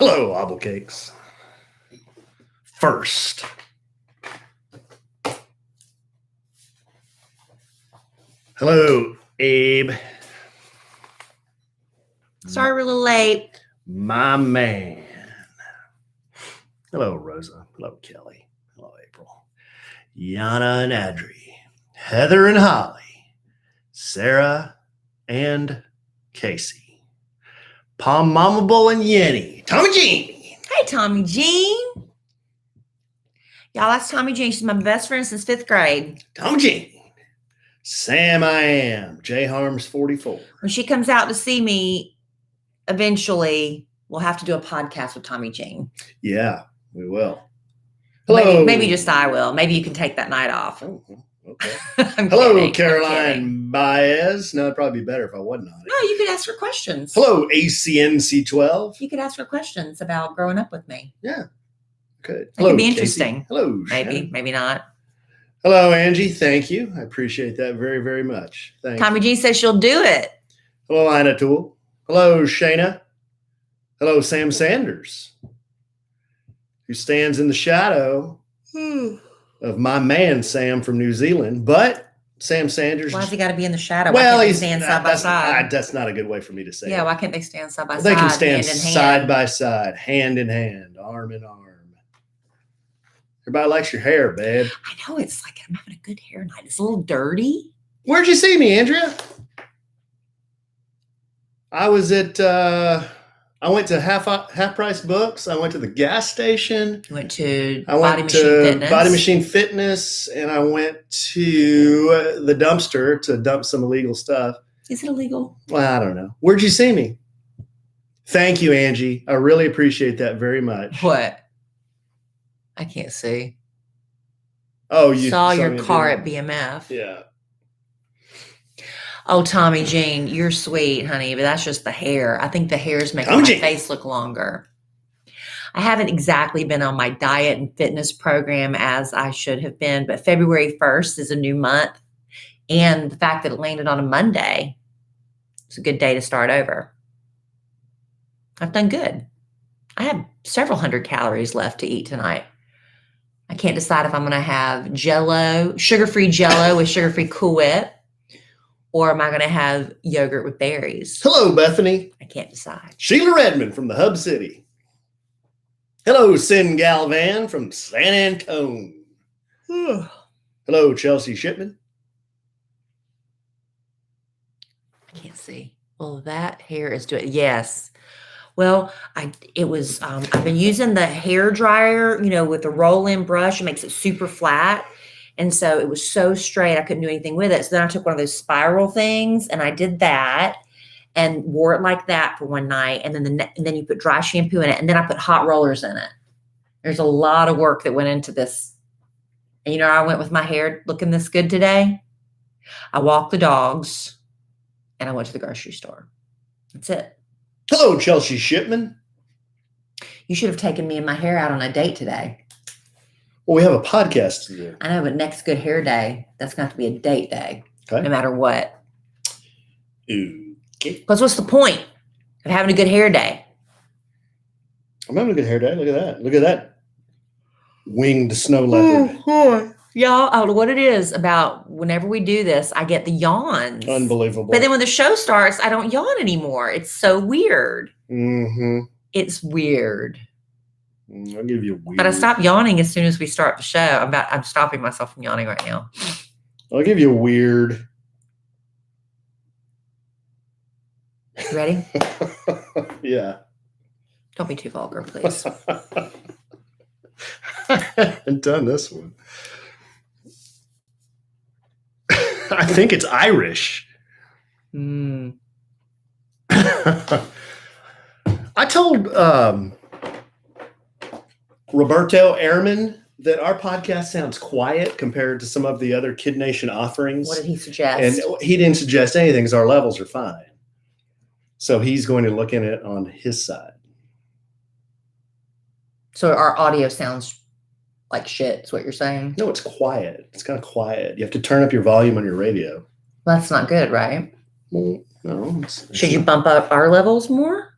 Hello, Obble Cakes. First, hello, Abe. Sorry we're a little late. My man. Hello, Rosa. Hello, Kelly. Hello, April. Yana and Adri. Heather and Holly. Sarah and Casey. Palm Mama Bull and Yenny. Tommy Jean. Hey, Tommy Jean. Y'all, that's Tommy Jean. She's my best friend since 5th grade. Tommy Jean. Sam I Am. J Harms 44. When she comes out to see me, eventually, we'll have to do a podcast with Tommy Jean. Yeah, we will. Hello. Maybe just I will. Maybe you can take that night off. Oh, okay. I'm Hello, kidding. Caroline Baez. No, it'd probably be better if I wasn't on it. No, you could ask her questions. Hello, ACNC12. You could ask her questions about growing up with me. Yeah, good. It could be interesting. Casey. Hello, Maybe, Shannon. maybe not. Hello, Angie. Thank you. I appreciate that very, very much. Thank Tommy you. Jean says she'll do it. Hello, Ina Toole. Hello, Shayna. Hello, Sam Sanders, who stands in the shadow of my man, Sam from New Zealand. But Sam Sanders. Why has he got to be in the shadow? Well, why can't he's they stand side by side? That's not a good way for me to say Yeah, it. why can't they stand side by side? They can stand hand in side hand? by side, hand in hand, arm in arm. Everybody likes your hair, babe. I know, it's like I'm having a good hair night. It's a little dirty. Where'd you see me, Andrea? I was at, I went to half price books. I went to the gas station. You went to I Body went Machine to Fitness. Body Machine Fitness, and I went to the dumpster to dump some illegal stuff. Is it illegal? Well, I don't know. Where'd you see me? Thank you, Angie. I really appreciate that very much. What? I can't see. Oh, you saw me your in car video. at BMF. Yeah. Oh, Tommy Jean, you're sweet, honey, but that's just the hair. I think the hair is making Tommy my Jean. face look longer. I haven't exactly been on my diet and fitness program as I should have been, but February 1st is a new month. And the fact that it landed on a Monday, it's a good day to start over. I've done good. I have several hundred calories left to eat tonight. I can't decide if I'm going to have Jell-O, sugar-free Jell-O with sugar-free Cool Whip, or am I going to have yogurt with berries? Hello, Bethany. I can't decide. Sheila Redmond from the Hub City. Hello, Sin Galvan from San Antone. Hello, Chelsea Shipman. I can't see. Well, that hair is doing. Yes. Well, I've been using the hair dryer, with the roll-in brush. It makes it super flat. And so it was so straight, I couldn't do anything with it. So then I took one of those spiral things and I did that and wore it like that for one night. And then you put dry shampoo in it. And then I put hot rollers in it. There's a lot of work that went into this. And I went with my hair looking this good today. I walked the dogs and I went to the grocery store. That's it. Hello, Chelsea Shipman. You should have taken me and my hair out on a date today. Well, we have a podcast to do. I know, but next good hair day, that's going to have to be a date day, Okay. no matter what. Okay. Because what's the point of having a good hair day? I'm having a good hair day. Look at that. Look at that winged snow leopard. Y'all, I don't know what it is about whenever we do this, I get the yawns. Unbelievable. But then when the show starts, I don't yawn anymore. It's so weird. Mm-hmm. It's weird. I'll give you a weird. But I stop yawning as soon as we start the show. I'm stopping myself from yawning right now. I'll give you a weird. You ready? Yeah. Don't be too vulgar, please. I haven't done this one. I think it's Irish. Mm. I told Roberto Ehrman that our podcast sounds quiet compared to some of the other Kid Nation offerings. What did he suggest? And he didn't suggest anything because our levels are fine. So he's going to look in it on his side. So our audio sounds like shit, is what you're saying? No, it's quiet. It's kind of quiet. You have to turn up your volume on your radio. Well, that's not good, right? Well, no. Should you bump up our levels more?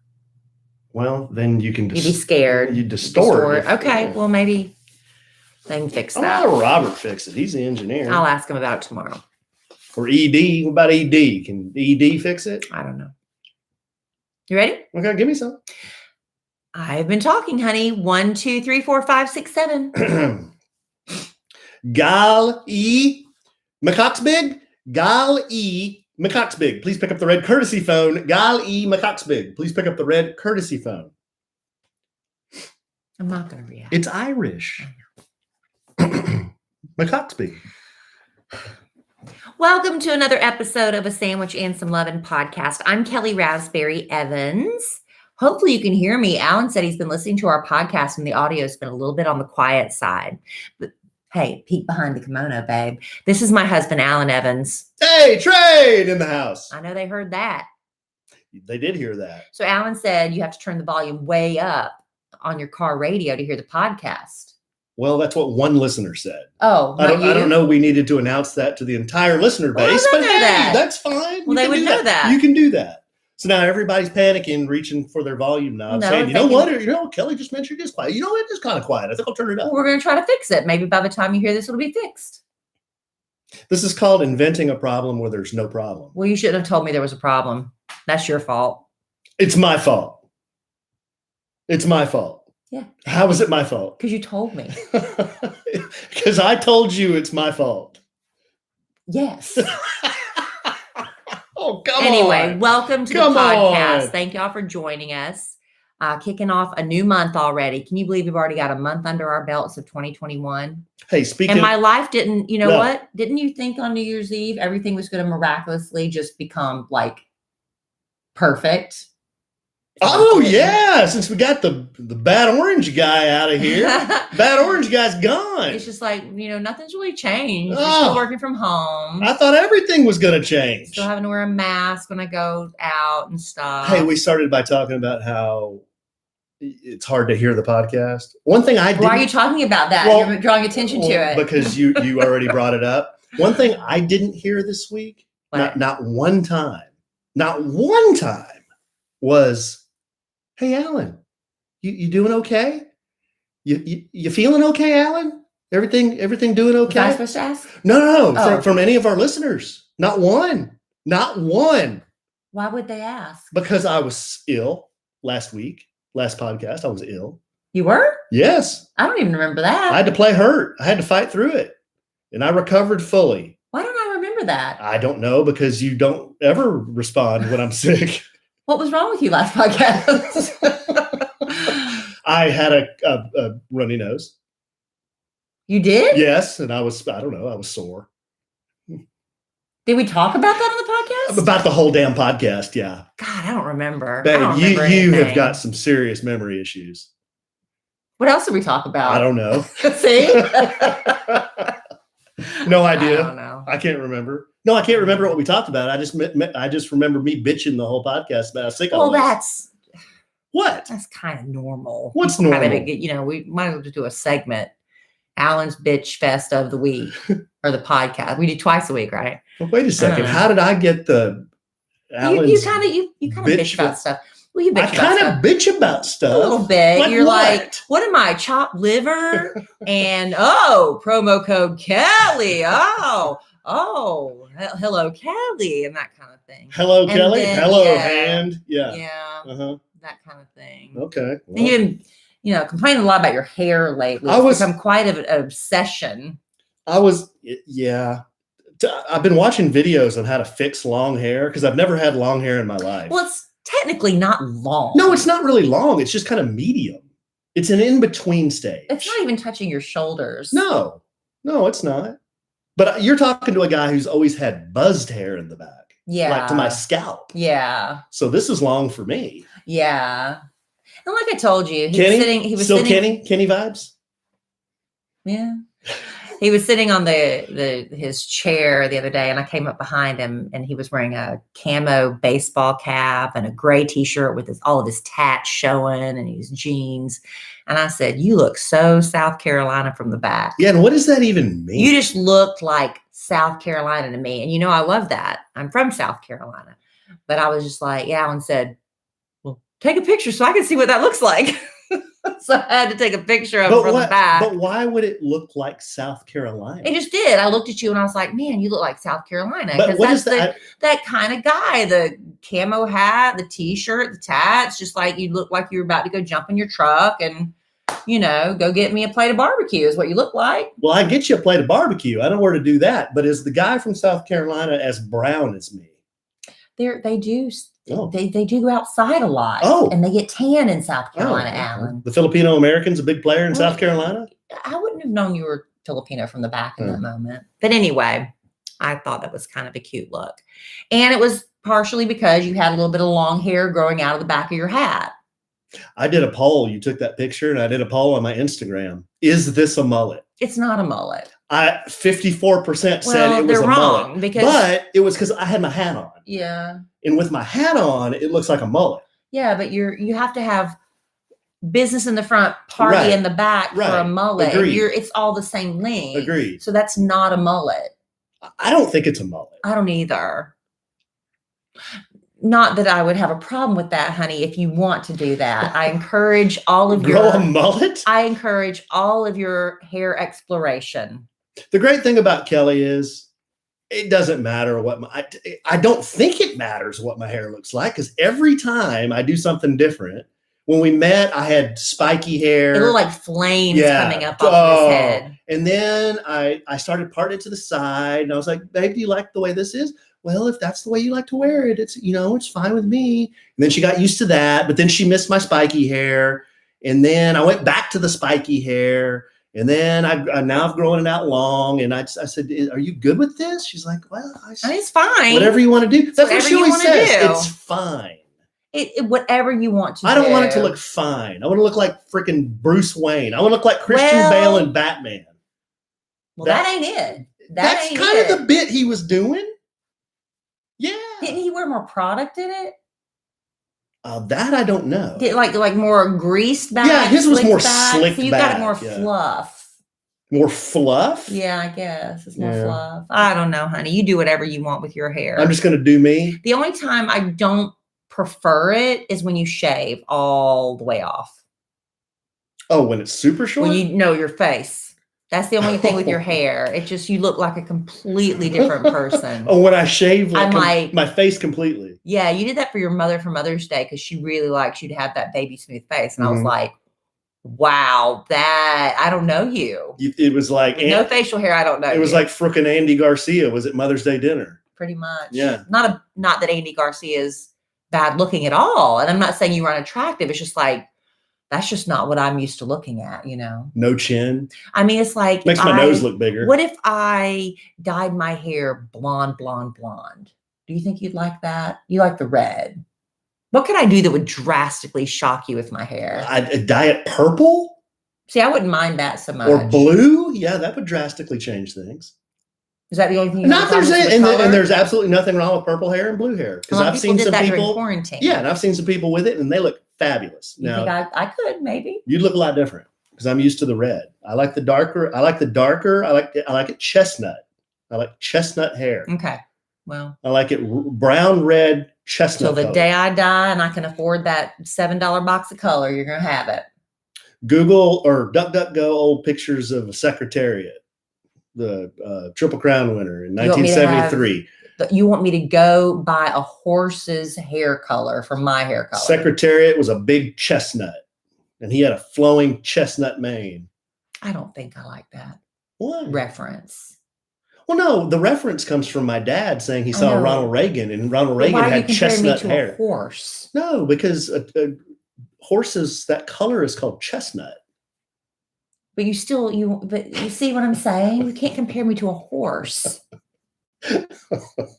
Well, then you can You'd be scared. You distort. Okay, well, maybe they can fix that. I'll have Robert fix it. He's the engineer. I'll ask him about it tomorrow. Or ED. What about ED? Can ED fix it? I don't know. You ready? Okay, give me some. I've been talking, honey. 1, 2, 3, 4, 5, 6, 7. Gal E. McCoxbig. Gal E. McCoxbig. Please pick up the red courtesy phone. Gal E. McCoxbig. Please pick up the red courtesy phone. I'm not going to react. It's Irish. McCoxbig. Welcome to another episode of A Sandwich and Some Lovin' podcast. I'm Kellie Rasberry Evans. Hopefully you can hear me. Alan said he's been listening to our podcast and the audio's been a little bit on the quiet side. But hey, peek behind the kimono, babe. This is my husband, Alan Evans. Hey, trade in the house. I know they heard that. They did hear that. So Alan said you have to turn the volume way up on your car radio to hear the podcast. Well, that's what one listener said. Oh, I don't know. We needed to announce that to the entire listener base, but hey, that's fine. Well, they would know that. You can do that. So now everybody's panicking, reaching for their volume knob, saying, Kellie just mentioned it's quiet. You know, it is kind of quiet. I think I'll turn it up. Well, we're going to try to fix it. Maybe by the time you hear this, it'll be fixed. This is called inventing a problem where there's no problem. Well, you shouldn't have told me there was a problem. That's your fault. It's my fault. It's my fault. Yeah. How is it my fault? Because you told me. Because I told you it's my fault. Yes. Oh, come on. Anyway, welcome to the podcast. Thank y'all for joining us. Kicking off a new month already. Can you believe we've already got a month under our belts of 2021? Hey, speaking and my life didn't, what? Didn't you think on New Year's Eve everything was going to miraculously just become like perfect? Oh, yeah. Since we got the bad orange guy out of here, bad orange guy's gone. It's just like, nothing's really changed. We're still working from home. I thought everything was going to change. Still having to wear a mask when I go out and stuff. Hey, we started by talking about how it's hard to hear the podcast. One thing I did. Why are you talking about that? Well, you're drawing attention to it. Because you already brought it up. One thing I didn't hear this week, not one time was, hey, Alan, you doing okay? You feeling okay, Alan? Everything doing okay? Was I supposed to ask? No. Oh. From any of our listeners. Not one. Why would they ask? Because I was ill last podcast. I was ill. You were? Yes. I don't even remember that. I had to play hurt. I had to fight through it. And I recovered fully. Why don't I remember that? I don't know, because you don't ever respond when I'm sick. What was wrong with you last podcast? I had a runny nose. You did? Yes. And I was sore. Did we talk about that on the podcast? About the whole damn podcast, yeah. God, I don't remember. Babe, you have got some serious memory issues. What else did we talk about? I don't know. See? No idea. I don't know. I can't remember. No, I can't remember what we talked about. I just remember me bitching the whole podcast about how sick I was. Well, that's kind of normal. What's normal? We might as well just do a segment. Alan's bitch fest of the week or the podcast. We do twice a week, right? Well, wait a second. How did I get the Alan's you kind of bitch about stuff. Well, you bitch I kind of bitch about stuff. A little bit. Like You're what? Like, what am I? Chopped liver? And promo code Kellie. Hello, Kellie, and that kind of thing. Hello, and Kellie. Then, hello, hand. Yeah. That kind of thing. Okay. Well. And you've been, complaining a lot about your hair lately. It's become quite an obsession. Yeah. I've been watching videos on how to fix long hair because I've never had long hair in my life. Well, it's technically not long. No, it's not really long. It's just kind of medium. It's an in-between stage. It's not even touching your shoulders. No, it's not. But you're talking to a guy who's always had buzzed hair in the back. Yeah. Like to my scalp. Yeah. So this is long for me. Yeah. And like I told you, he was sitting. Kenny vibes? Yeah. He was sitting on his chair the other day, and I came up behind him, and he was wearing a camo baseball cap and a gray T-shirt with all of his tats showing and his jeans. And I said, "You look so South Carolina from the back." Yeah, and what does that even mean? You just looked like South Carolina to me, and I love that. I'm from South Carolina, but I was just like, yeah. Alan said, "Well, take a picture so I can see what that looks like. So I had to take a picture of it from the back. But why would it look like South Carolina? It just did. I looked at you and I was like, man, you look like South Carolina. But what is that? That kind of guy, the camo hat, the t-shirt, the tats, just like you look like you're about to go jump in your truck and, go get me a plate of barbecue is what you look like. Well, I get you a plate of barbecue. I know where to do that. But is the guy from South Carolina as brown as me? They do. Oh. They do go outside a lot. Oh. And they get tan in South Carolina, Alan. The Filipino American's a big player in South Carolina? I wouldn't have known you were Filipino from the back in that moment. But anyway, I thought that was kind of a cute look. And it was partially because you had a little bit of long hair growing out of the back of your hat. I did a poll. You took that picture, and I did a poll on my Instagram. Is this a mullet? It's not a mullet. 54% said it was a mullet. But it was because I had my hat on. Yeah. And with my hat on, it looks like a mullet. Yeah, but you have to have business in the front, party in the back for a mullet. Agreed. And it's all the same length. Agreed. So that's not a mullet. I don't think it's a mullet. I don't either. Not that I would have a problem with that, honey, if you want to do that. I encourage all of Grow a mullet? I encourage all of your hair exploration. The great thing about Kellie is it doesn't matter what I don't think it matters what my hair looks like because every time I do something different. When we met, I had spiky hair. It looked like flames coming up off his head. And then I started parting it to the side, and I was like, babe, do you like the way this is? Well, if that's the way you like to wear it, it's fine with me. And then she got used to that, but then she missed my spiky hair. And then I went back to the spiky hair. And then now I've grown it out long. And I said, are you good with this? She's like, well, it's fine. Whatever you want to do. That's what she always says. It's fine. Whatever you want to do. I don't want it to look fine. I want to look like freaking Bruce Wayne. I want to look like Christian Bale and Batman. Well, that ain't it. That's kind of the bit he was doing. Yeah. Didn't he wear more product in it? That I don't know. Like more greased back? Yeah, his was more slick so you got it more fluff. More fluff? Yeah, I guess. It's more fluff. I don't know, honey. You do whatever you want with your hair. I'm just going to do me. The only time I don't prefer it is when you shave all the way off. Oh, when it's super short? When you know your face. That's the only thing with your hair. It just, you look like a completely different person. Oh, when I shave my face completely. Yeah, you did that for your mother for Mother's Day because she really likes you to have that baby smooth face. And I was like, wow, I don't know you. It was like. No facial hair, I don't know. It was like frickin' Andy Garcia was at Mother's Day dinner. Pretty much. Yeah. Not that Andy Garcia is bad looking at all. And I'm not saying you were unattractive. It's just like, that's just not what I'm used to looking at, No chin. I mean, it's like. Makes my nose look bigger. What if I dyed my hair blonde, blonde, blonde? Do you think you'd like that? You like the red. What could I do that would drastically shock you with my hair? I'd dye it purple? See, I wouldn't mind that so much. Or blue? Yeah, that would drastically change things. Is that the only thing? And there's absolutely nothing wrong with purple hair and blue hair. Because I've seen some people. Quarantine. Yeah, and I've seen some people with it, and they look fabulous. You think I could maybe? You'd look a lot different because I'm used to the red. I like the darker. I like it chestnut. I like chestnut hair. Okay. Well, I like it brown, red, chestnut. Till the day I die and I can afford that $7 box of color, you're going to have it. Google or DuckDuckGo old pictures of a Secretariat, the Triple Crown winner in 1973. You want me to go buy a horse's hair color for my hair color? Secretariat was a big chestnut, and he had a flowing chestnut mane. I don't think I like that. What? Reference. Well, no, the reference comes from my dad saying he saw Ronald Reagan, and Ronald Reagan had chestnut hair. A horse? No, because horses, that color is called chestnut. But you see what I'm saying? You can't compare me to a horse.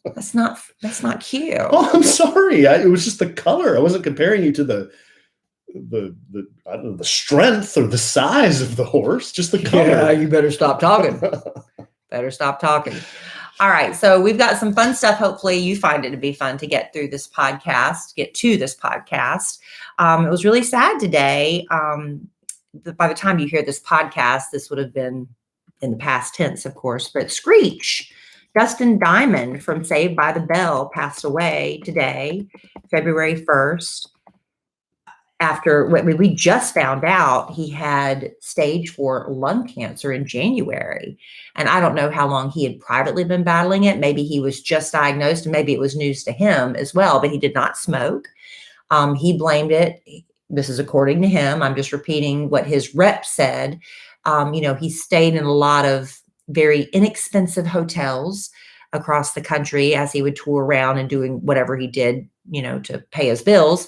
That's not cute. Oh, I'm sorry. It was just the color. I wasn't comparing you to the I don't know, the strength or the size of the horse, just the color. Yeah, you better stop talking. All right. So we've got some fun stuff. Hopefully you find it to be fun to get to this podcast. It was really sad today. By the time you hear this podcast, this would have been in the past tense, of course, but Screech, Dustin Diamond from Saved by the Bell, passed away today, February 1st. after we just found out he had stage 4 lung cancer in January. And I don't know how long he had privately been battling it. Maybe he was just diagnosed and maybe it was news to him as well, but he did not smoke. He blamed it. This is according to him. I'm just repeating what his rep said. He stayed in a lot of very inexpensive hotels across the country as he would tour around and doing whatever he did, to pay his bills.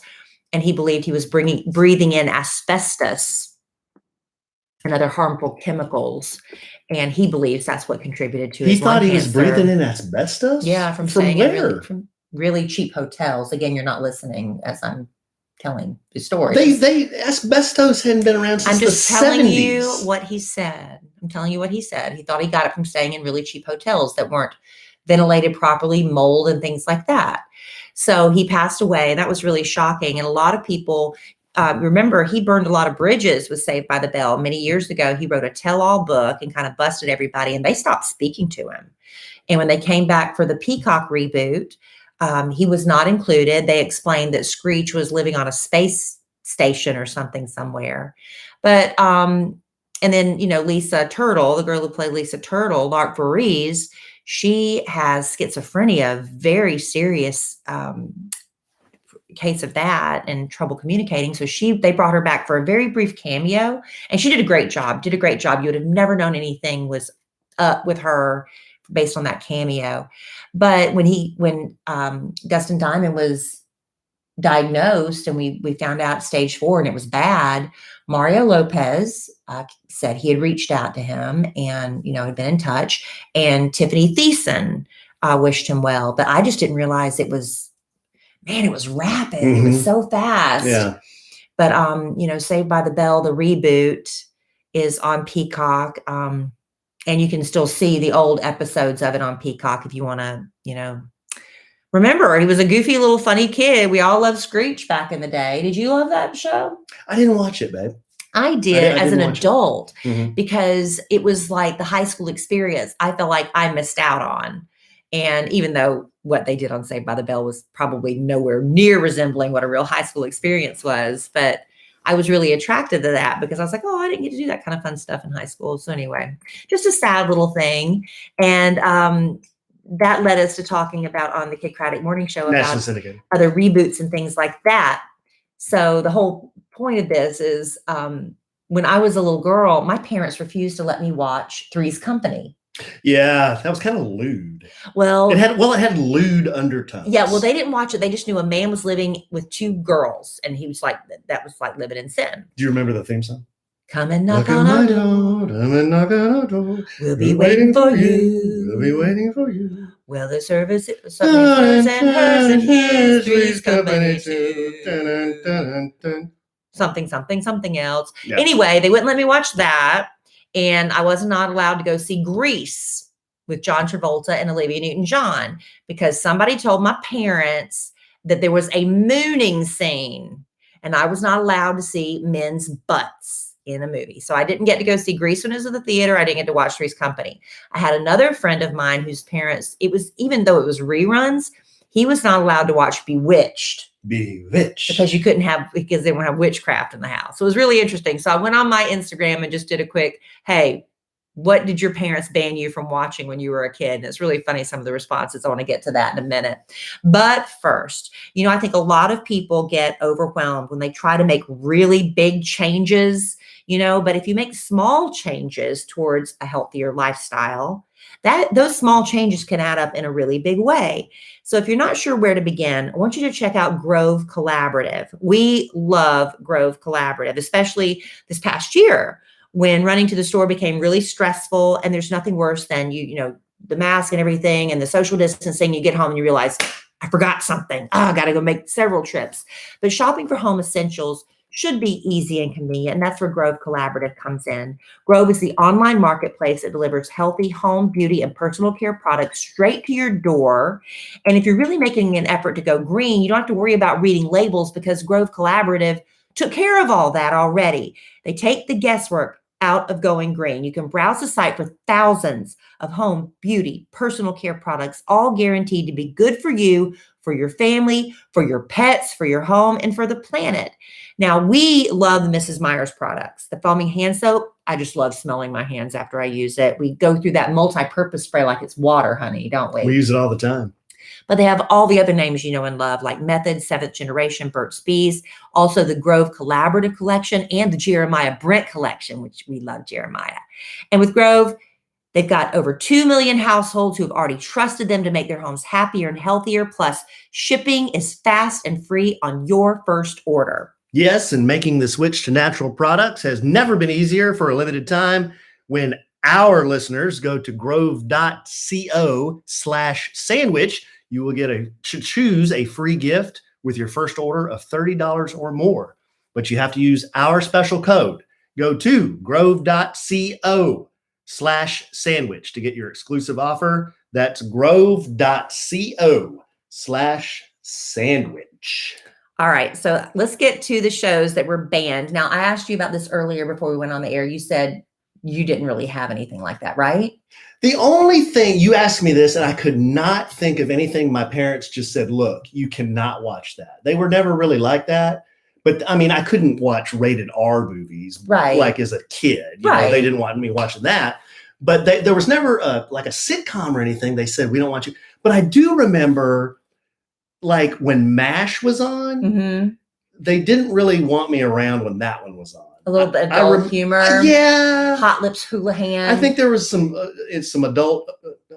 And he believed he was breathing in asbestos and other harmful chemicals. And he believes that's what contributed to his lung cancer. He thought he was breathing in asbestos? Yeah, from where? From really cheap hotels. Again, you're not listening as I'm telling the story. Asbestos hadn't been around since the 70s. I'm just telling you what he said. He thought he got it from staying in really cheap hotels that weren't ventilated properly, mold and things like that. So he passed away, and that was really shocking. And a lot of people remember he burned a lot of bridges with Saved by the Bell. Many years ago, he wrote a tell-all book and kind of busted everybody, and they stopped speaking to him. And when they came back for the Peacock reboot, he was not included. They explained that Screech was living on a space station or something somewhere. But, and then, Lisa Turtle, the girl who played Lisa Turtle, Lark Voorhees, she has schizophrenia, very serious case of that and trouble communicating. So they brought her back for a very brief cameo, and she did a great job. You would have never known anything was up with her based on that cameo. But when Dustin Diamond was diagnosed and we found out stage 4 and it was bad, Mario Lopez said he had reached out to him and, had been in touch, and Tiffany Thiessen wished him well. But I just didn't realize it was rapid. Mm-hmm. It was so fast. Yeah. But, Saved by the Bell, the reboot is on Peacock. And you can still see the old episodes of it on Peacock if you want to, remember, he was a goofy little funny kid. We all loved Screech back in the day. Did you love that show? I didn't watch it, babe. I did as an adult because it was like the high school experience I felt like I missed out on. And even though what they did on Saved by the Bell was probably nowhere near resembling what a real high school experience was, but I was really attracted to that because I was like, oh, I didn't get to do that kind of fun stuff in high school. So anyway, just a sad little thing. And that led us to talking about on the Kid Craddock Morning Show about other reboots and things like that. So the whole point of this is when I was a little girl, my parents refused to let me watch Three's Company. Yeah, that was kind of lewd. Well, it had lewd undertones. Yeah, well, they didn't watch it. They just knew a man was living with 2 girls, and he was like, that was like living in sin. Do you remember the theme song? Come and knock on our door. Come and knock on our door. We'll be waiting for you. We'll be waiting for you. Well, the service is hers and hers and his, Three's Company too. Dun, dun, dun. Something else. Yeah. Anyway, they wouldn't let me watch that. And I was not allowed to go see Grease with John Travolta and Olivia Newton-John because somebody told my parents that there was a mooning scene and I was not allowed to see men's butts in a movie. So I didn't get to go see Grease when it was at the theater. I didn't get to watch Three's Company. I had another friend of mine whose parents, even though it was reruns, he was not allowed to watch Bewitched. Because you couldn't because they wouldn't have witchcraft in the house. So it was really interesting. So I went on my Instagram and just did a quick, hey, what did your parents ban you from watching when you were a kid? And it's really funny, some of the responses. I want to get to that in a minute. But first, I think a lot of people get overwhelmed when they try to make really big changes, but if you make small changes towards a healthier lifestyle, those small changes can add up in a really big way. So if you're not sure where to begin, I want you to check out Grove Collaborative. We love Grove Collaborative, especially this past year when running to the store became really stressful. And there's nothing worse than the mask and everything and the social distancing. You get home and you realize, I forgot something. I got to go make several trips. But shopping for home essentials should be easy and convenient, and that's where Grove Collaborative comes in. Grove is the online marketplace that delivers healthy home, beauty, and personal care products straight to your door. And if you're really making an effort to go green, you don't have to worry about reading labels because Grove Collaborative took care of all that already. They take the guesswork out of going green. You can browse the site for thousands of home, beauty, personal care products, all guaranteed to be good for you, for your family, for your pets, for your home, and for the planet. Now, we love the Mrs. Meyer's products. The foaming hand soap, I just love smelling my hands after I use it. We go through that multi-purpose spray like it's water, honey, don't we? We use it all the time. But they have all the other names you know and love, like Method, 7th Generation, Burt's Bees, also the Grove Collaborative Collection, and the Jeremiah Brent Collection, which we love Jeremiah. And with Grove, they've got over 2 million households who have already trusted them to make their homes happier and healthier. Plus, shipping is fast and free on your first order. Yes, and making the switch to natural products has never been easier. For a limited time, when our listeners go to grove.co/sandwich, you will choose a free gift with your first order of $30 or more. But you have to use our special code. Go to grove.co/sandwich to get your exclusive offer. That's grove.co/sandwich. All right, so let's get to the shows that were banned. Now, I asked you about this earlier before we went on the air. You said you didn't really have anything like that, right? The only thing, you asked me this, and I could not think of anything. My parents just said, look, you cannot watch that. They were never really like that. But I mean, I couldn't watch rated R movies like as a kid. You know, they didn't want me watching that. But there was never like a sitcom or anything. They said, we don't want you. But I do remember, like when MASH was on, they didn't really want me around when that one was on. A little bit adult humor. Yeah. Hot Lips Houlihan. I think there was some adult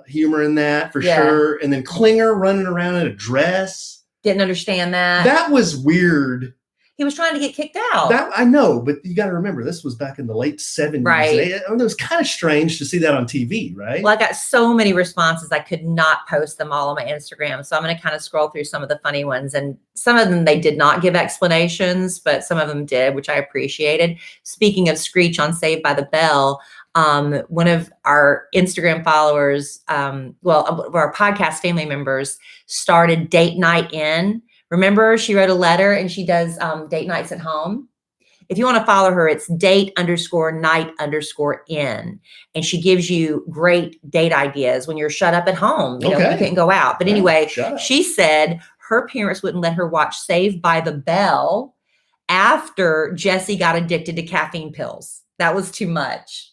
humor in that for sure. And then Klinger running around in a dress. Didn't understand that. That was weird. He was trying to get kicked out. That I know, but you got to remember, this was back in the late 70s. Right. It was kind of strange to see that on TV, right? Well, I got so many responses, I could not post them all on my Instagram. So I'm going to kind of scroll through some of the funny ones. And some of them, they did not give explanations, but some of them did, which I appreciated. Speaking of Screech on Saved by the Bell, one of our Instagram followers, our podcast family members started Date Night In. Remember, she wrote a letter and she does date nights at home. If you want to follow her, it's date_night_in. And she gives you great date ideas when you're shut up at home. You know, you can't go out. But anyway, she said her parents wouldn't let her watch Saved by the Bell after Jesse got addicted to caffeine pills. That was too much.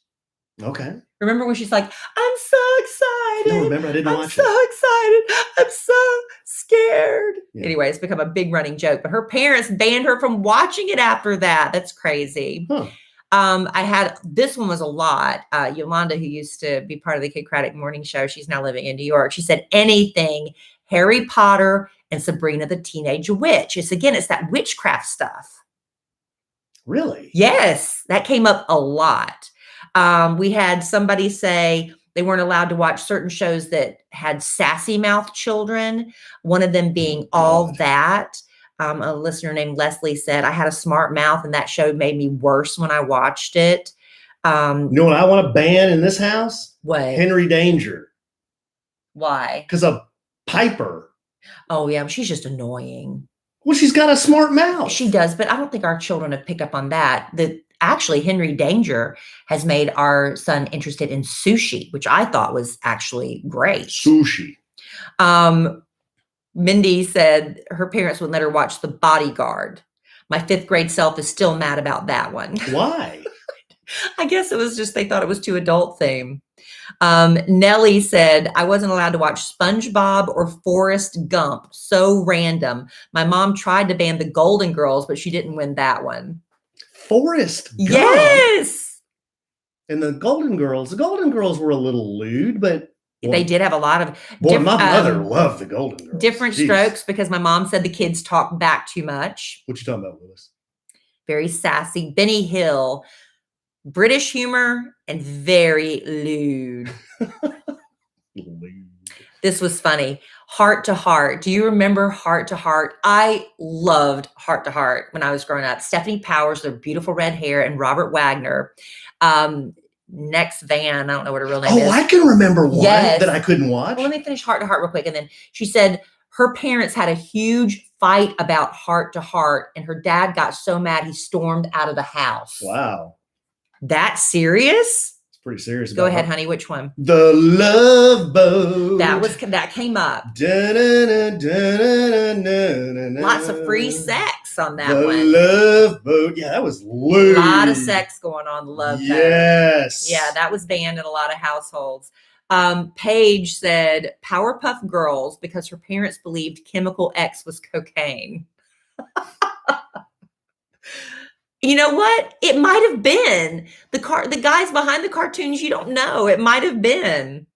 Okay. Remember when she's like, I'm so excited. No, remember, I didn't watch it. I'm so excited. I'm so scared. Yeah. Anyway, it's become a big running joke, but her parents banned her from watching it after that. That's crazy. Huh. This one was a lot. Yolanda, who used to be part of the Kid Craddock morning show, she's now living in New York. She said anything Harry Potter and Sabrina the Teenage Witch. It's that witchcraft stuff. Really? Yes, that came up a lot. We had somebody say they weren't allowed to watch certain shows that had sassy mouth children, one of them being All That. A listener named Leslie said, I had a smart mouth and that show made me worse when I watched it. You know what I want to ban in this house? What? Henry Danger. Why? Because of Piper. Oh, yeah. She's just annoying. Well, she's got a smart mouth. She does, but I don't think our children have picked up on that. Actually, Henry Danger has made our son interested in sushi, which I thought was actually great. Sushi. Mindy said her parents would let her watch The Bodyguard. My 5th grade self is still mad about that one. Why? I guess it was just they thought it was too adult theme. Nellie said, I wasn't allowed to watch SpongeBob or Forrest Gump. So random. My mom tried to ban the Golden Girls, but she didn't win that one. Forrest Gump? Yes. And the Golden Girls were a little lewd, but they did have a lot of. My mother loved the Golden Girls. Different strokes, because my mom said the kids talk back too much. What you talking about, Willis? Very sassy. Benny Hill, British humor and very lewd. This was funny. Heart to Heart. Do you remember Heart to Heart? I loved Heart to Heart when I was growing up. Stephanie Powers, their beautiful red hair, and Robert Wagner. Next Van, I don't know what her real name is. Oh, I can remember one that I couldn't watch. Well, let me finish Heart to Heart real quick. And then she said her parents had a huge fight about Heart to Heart, and her dad got so mad he stormed out of the house. Wow. That serious? It's pretty serious. Go ahead, honey. Which one? The Love Boat. That came up. Lots of free sex on that the one. The Love Boat. Yeah, that was lewd. A lot of sex going on the Love Boat. Yes. Yeah, that was banned in a lot of households. Paige said Powerpuff Girls because her parents believed Chemical X was cocaine. You know what? It might have been the guys behind the cartoons. You don't know. It might have been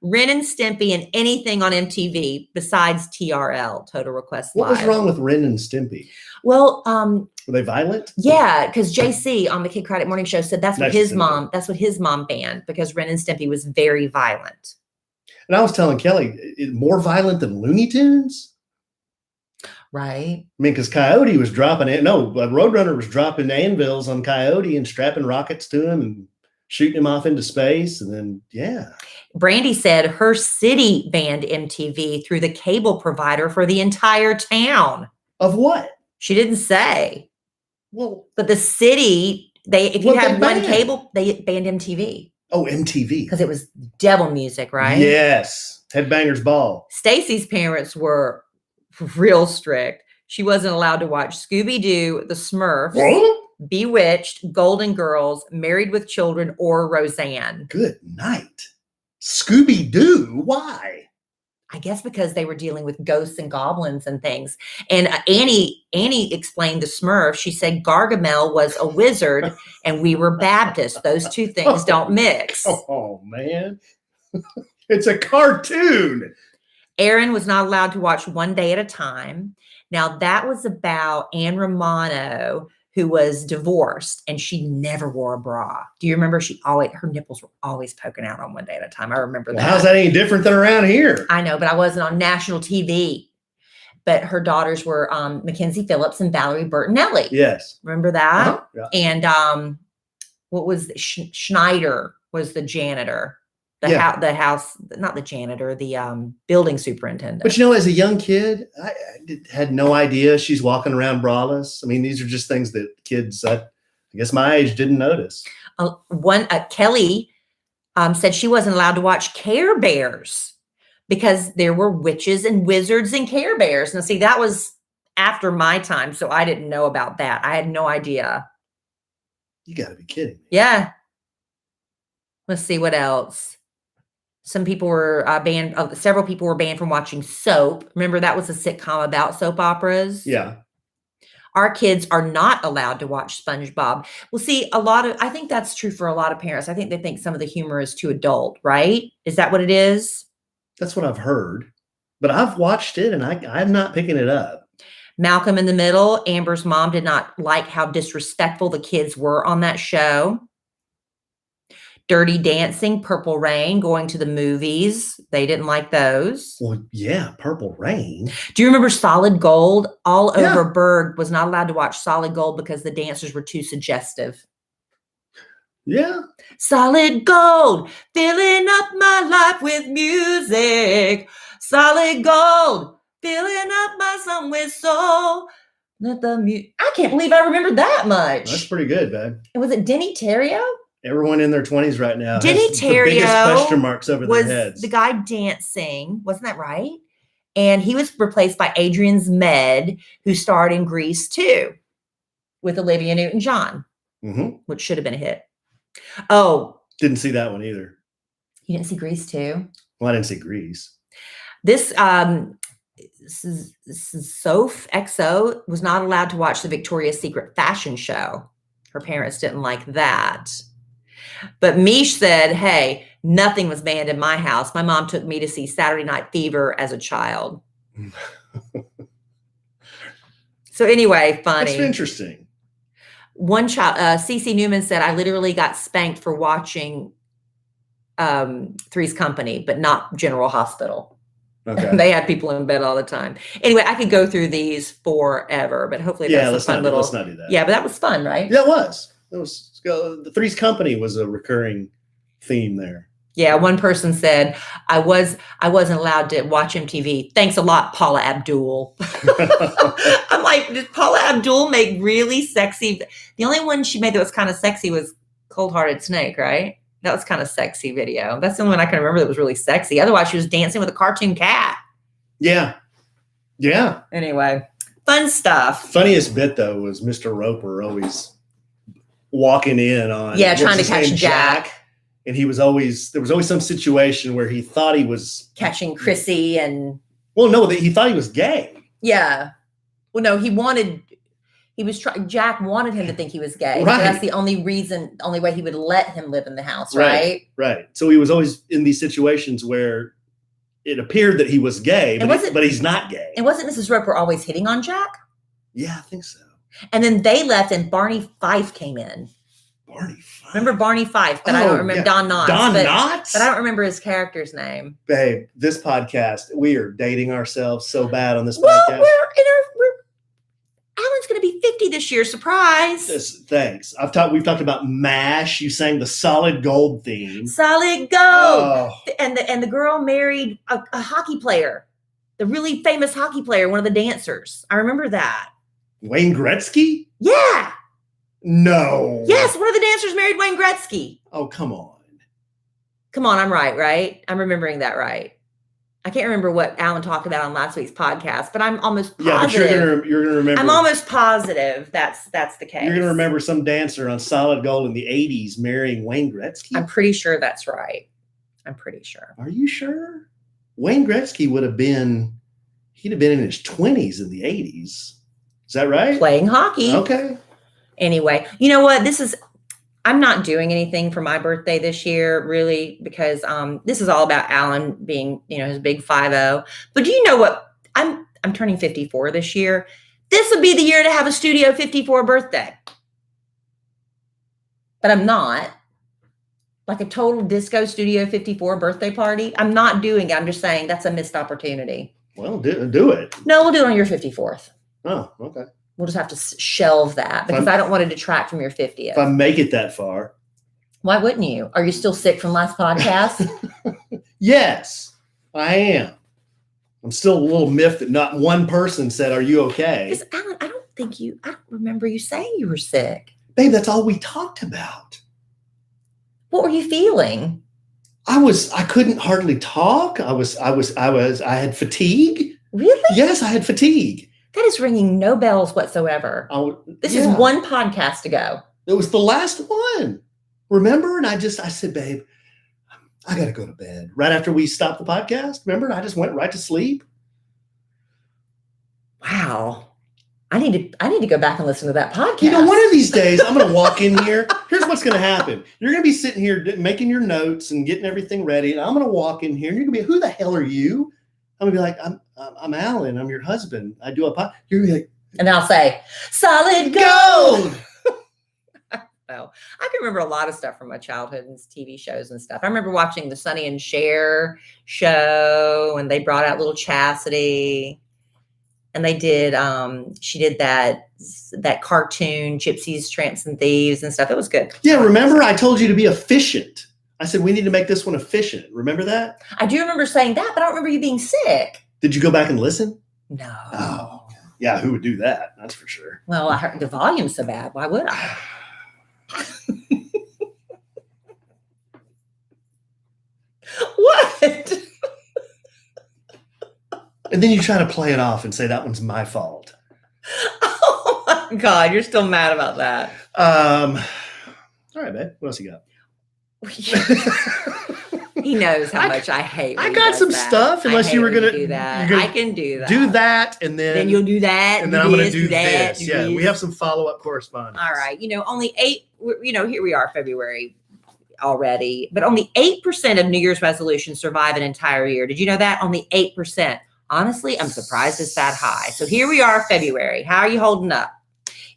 Ren and Stimpy and anything on MTV besides TRL, Total Request Live. What was wrong with Ren and Stimpy? Well, were they violent? Yeah, because JC on the Kid Credit Morning Show said that's what his mom banned because Ren and Stimpy was very violent. And I was telling Kellie, more violent than Looney Tunes? Right. I mean, because Coyote was dropping it. No, Roadrunner was dropping anvils on Coyote and strapping rockets to him and shooting him off into space. And then, yeah. Brandy said her city banned MTV through the cable provider for the entire town. Of what? She didn't say. Well, but the city, if you had one cable, they banned MTV. Oh, MTV. Because it was devil music, right? Yes. Headbangers Ball. Stacy's parents were real strict. She wasn't allowed to watch Scooby-Doo, The Smurfs, Bewitched, Golden Girls, Married with Children, or Roseanne. Good night. Scooby-Doo? Why? I guess because they were dealing with ghosts and goblins and things. And Annie explained the Smurfs. She said Gargamel was a wizard and we were Baptists. Those two things don't mix. Oh, man. It's a cartoon. Aaron was not allowed to watch One Day at a Time. Now, that was about Anne Romano, who was divorced, and she never wore a bra. Do you remember her nipples were always poking out on One Day at a Time? I remember that. How's that any different than around here? I know, but I wasn't on national TV. But her daughters were Mackenzie Phillips and Valerie Bertinelli. Yes. Remember that? Uh-huh. Yeah. And what was Schneider was the janitor. The house, not the janitor, the building superintendent. But as a young kid, I had no idea she's walking around braless. I mean, these are just things that kids, I guess my age, didn't notice. Kellie said she wasn't allowed to watch Care Bears because there were witches and wizards and Care Bears. Now, see, that was after my time, so I didn't know about that. I had no idea. You got to be kidding me. Yeah. Let's see what else. Some people were banned. Several people were banned from watching Soap. Remember, that was a sitcom about soap operas. Yeah. Our kids are not allowed to watch SpongeBob. Well, see, I think that's true for a lot of parents. I think they think some of the humor is too adult, right? Is that what it is? That's what I've heard. But I've watched it, and I'm not picking it up. Malcolm in the Middle. Amber's mom did not like how disrespectful the kids were on that show. Dirty Dancing, Purple Rain, going to the movies. They didn't like those. Well, yeah, Purple Rain. Do you remember Solid Gold? Over Berg was not allowed to watch Solid Gold because the dancers were too suggestive. Yeah. Solid Gold, filling up my life with music. Solid Gold, filling up my song with soul. I can't believe I remembered that much. That's pretty good, babe. And was it Denny Terrio? Everyone in their 20s right now Denny has Terrio the biggest question marks over their heads. The guy dancing, wasn't that right? And he was replaced by Adrian Zmed, who starred in Grease 2 with Olivia Newton-John, which should have been a hit. Oh. Didn't see that one either. You didn't see Grease 2? Well, I didn't see Grease. This Soph XO was not allowed to watch the Victoria's Secret fashion show. Her parents didn't like that. But Mish said, hey, nothing was banned in my house. My mom took me to see Saturday Night Fever as a child. So anyway, funny. That's interesting. One child, Cece Newman said, I literally got spanked for watching Three's Company, but not General Hospital. Okay. They had people in bed all the time. Anyway, I could go through these forever, but hopefully that's a fun little. Let's not do that. Yeah, but that was fun, right? Yeah, it was. The Three's Company was a recurring theme there. Yeah, one person said, I wasn't allowed to watch MTV. Thanks a lot, Paula Abdul. I'm like, did Paula Abdul make really sexy? The only one she made that was kind of sexy was Cold-Hearted Snake, right? That was kind of sexy video. That's the only one I can remember that was really sexy. Otherwise, she was dancing with a cartoon cat. Yeah. Yeah. Anyway, fun stuff. Funniest bit, though, was Mr. Roper always walking in on trying to catch Jack. And there was always some situation where he thought he was catching Chrissy and. Well, no, he thought he was gay. Yeah. Well, no, Jack wanted him to think he was gay. Right. So that's the only way he would let him live in the house, right? Right. So he was always in these situations where it appeared that he was gay, but he's not gay. And wasn't Mrs. Roper always hitting on Jack? Yeah, I think so. And then they left and Barney Fife came in. Barney Fife? Remember Barney Fife, but I don't remember Don Knotts. Knotts? But I don't remember his character's name. Babe, this podcast, we are dating ourselves so bad on this podcast. Alan's going to be 50 this year. Surprise. Thanks. We've talked about MASH. You sang the Solid Gold theme. Solid Gold. Oh. And the girl married a hockey player, the really famous hockey player, one of the dancers. I remember that. Wayne Gretzky? Yeah. No. Yes, one of the dancers married Wayne Gretzky. Oh, come on. Come on, I'm right? I'm remembering that right. I can't remember what Alan talked about on last week's podcast, but I'm almost positive. Yeah, but you're gonna remember. I'm almost positive that's the case. You're gonna remember some dancer on Solid Gold in the '80s marrying Wayne Gretzky. I'm pretty sure that's right. I'm pretty sure. Are you sure? Wayne Gretzky he'd have been in his 20s in the '80s. Is that right? Playing hockey. Okay. Anyway, you know what? I'm not doing anything for my birthday this year, really, because this is all about Alan being, his big 50. But do you know what? I'm turning 54 this year. This would be the year to have a Studio 54 birthday. But I'm not. Like a total disco Studio 54 birthday party. I'm not doing it. I'm just saying that's a missed opportunity. Well, do it. No, we'll do it on your 54th. Oh, okay. We'll just have to shelve that because I don't want to detract from your 50th. If I make it that far. Why wouldn't you? Are you still sick from last podcast? Yes, I am. I'm still a little miffed that not one person said, "Are you okay?" Because Alan, I don't remember you saying you were sick. Babe, that's all we talked about. What were you feeling? I couldn't hardly talk. I had fatigue. Really? Yes, I had fatigue. That is ringing no bells whatsoever. This is one podcast ago. It was the last one. Remember? And I said, babe, I got to go to bed. Right after we stopped the podcast. Remember? And I just went right to sleep. Wow. I need to go back and listen to that podcast. One of these days, I'm going to walk in here. Here's what's going to happen. You're going to be sitting here making your notes and getting everything ready. And I'm going to walk in here and you're going to be, who the hell are you? I'm going to be like, I'm Alan. I'm your husband. I do a podcast. You're going to be like. And I'll say, Solid Gold. No, I can remember a lot of stuff from my childhood and TV shows and stuff. I remember watching the Sonny and Cher show and they brought out little Chastity. And they did, she did that cartoon, Gypsies, Tramps, and Thieves and stuff. It was good. Yeah, remember I told you to be efficient. I said, we need to make this one efficient. Remember that? I do remember saying that, but I don't remember you being sick. Did you go back and listen? No. Oh, yeah, who would do that? That's for sure. Well, I heard the volume's so bad. Why would I? What? And then you try to play it off and say that one's my fault. Oh my God, you're still mad about that. All right, babe. What else you got? He knows how much I hate. I got some stuff. Unless you were gonna do that, I can do that. Do that, and then you'll do that, and then I'm gonna do this. Yeah, we have some follow-up correspondence. All right, only 8. Here we are, February already, but only 8% of New Year's resolutions survive an entire year. Did you know that? Only 8%. Honestly, I'm surprised it's that high. So here we are, February. How are you holding up?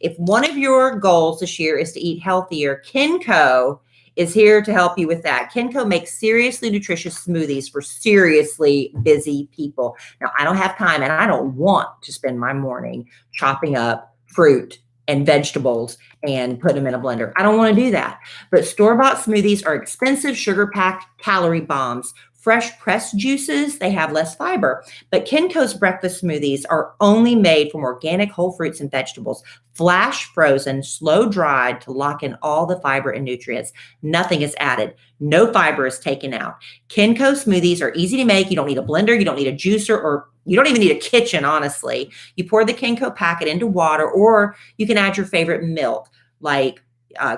If one of your goals this year is to eat healthier, Kencko is here to help you with that. Kencko makes seriously nutritious smoothies for seriously busy people. Now, I don't have time and I don't want to spend my morning chopping up fruit and vegetables and put them in a blender. I don't want to do that. But store-bought smoothies are expensive, sugar-packed calorie bombs Fresh pressed juices, they have less fiber. But Kencko's breakfast smoothies are only made from organic whole fruits and vegetables, flash frozen, slow dried to lock in all the fiber and nutrients. Nothing is added. No fiber is taken out. Kencko smoothies are easy to make. You don't need a blender. You don't need a juicer, or you don't even need a kitchen, honestly. You pour the Kencko packet into water, or you can add your favorite milk, like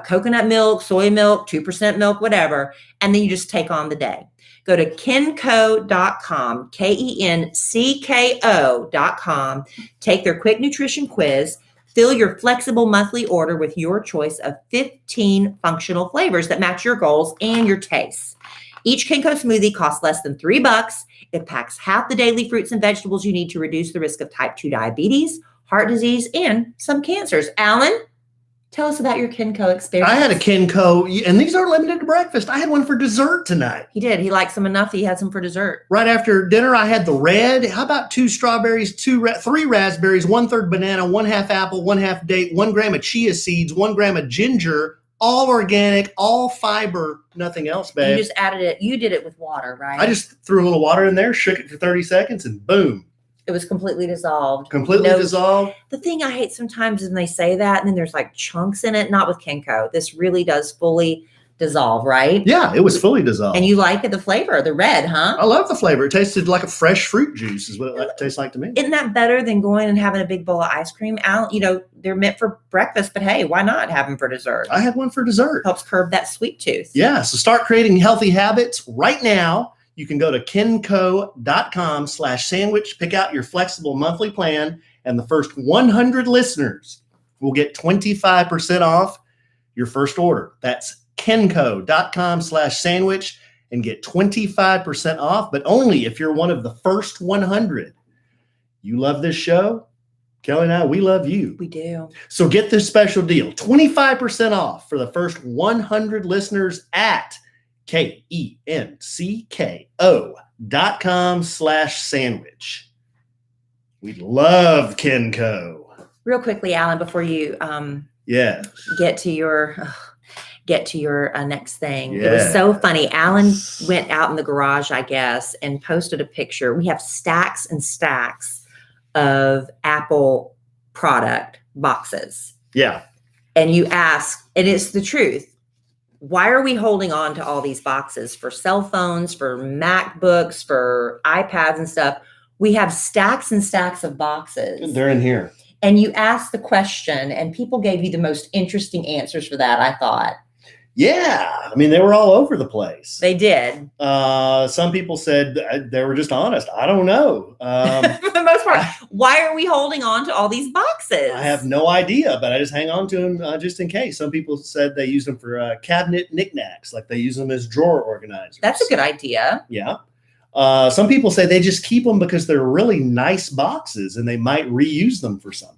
coconut milk, soy milk, 2% milk, whatever. And then you just take on the day. Go to kencko.com, Kencko.com, take their quick nutrition quiz, fill your flexible monthly order with your choice of 15 functional flavors that match your goals and your tastes. Each Kencko smoothie costs less than $3. It packs half the daily fruits and vegetables you need to reduce the risk of type 2 diabetes, heart disease, and some cancers. Alan, tell us about your Kencko experience. I had a Kencko, and these aren't limited to breakfast. I had one for dessert tonight. He did. He liked them enough. He had some for dessert. Right after dinner, I had the red. How about 2 strawberries, 3 raspberries, 1/3 banana, 1/2 apple, 1/2 date, 1 gram of chia seeds, 1 gram of ginger, all organic, all fiber, nothing else, babe. You just added it. You did it with water, right? I just threw a little water in there, shook it for 30 seconds, and boom. It was completely dissolved. Completely dissolved. The thing I hate sometimes is when they say that, and then there's like chunks in it. Not with Kencko. This really does fully dissolve, right? Yeah, it was fully dissolved. And you like it, the flavor, the red, huh? I love the flavor. It tasted like a fresh fruit juice is what it tastes like to me. Isn't that better than going and having a big bowl of ice cream? They're meant for breakfast, but hey, why not have them for dessert? I had one for dessert. Helps curb that sweet tooth. Yeah, so start creating healthy habits right now. You can go to kencko.com/sandwich, pick out your flexible monthly plan, and the first 100 listeners will get 25% off your first order. That's kencko.com/sandwich and get 25% off, but only if you're one of the first 100. You love this show? Kellie and I, we love you. We do. So get this special deal, 25% off for the first 100 listeners at kencko.com/sandwich. We love Kencko. Real quickly, Alan, before you get to your next thing. Yeah. It was so funny. Alan went out in the garage, I guess, and posted a picture. We have stacks and stacks of Apple product boxes. Yeah. And you ask, and it's the truth. Why are we holding on to all these boxes for cell phones, for MacBooks, for iPads and stuff? We have stacks and stacks of boxes. They're in here. And you asked the question, and people gave you the most interesting answers for that, I thought. Yeah. I mean, they were all over the place. They did. Some people said they were just honest. I don't know. For the most part, why are we holding on to all these boxes? I have no idea, but I just hang on to them just in case. Some people said they use them for cabinet knickknacks, like they use them as drawer organizers. That's a good idea. Yeah. Some people say they just keep them because they're really nice boxes and they might reuse them for something.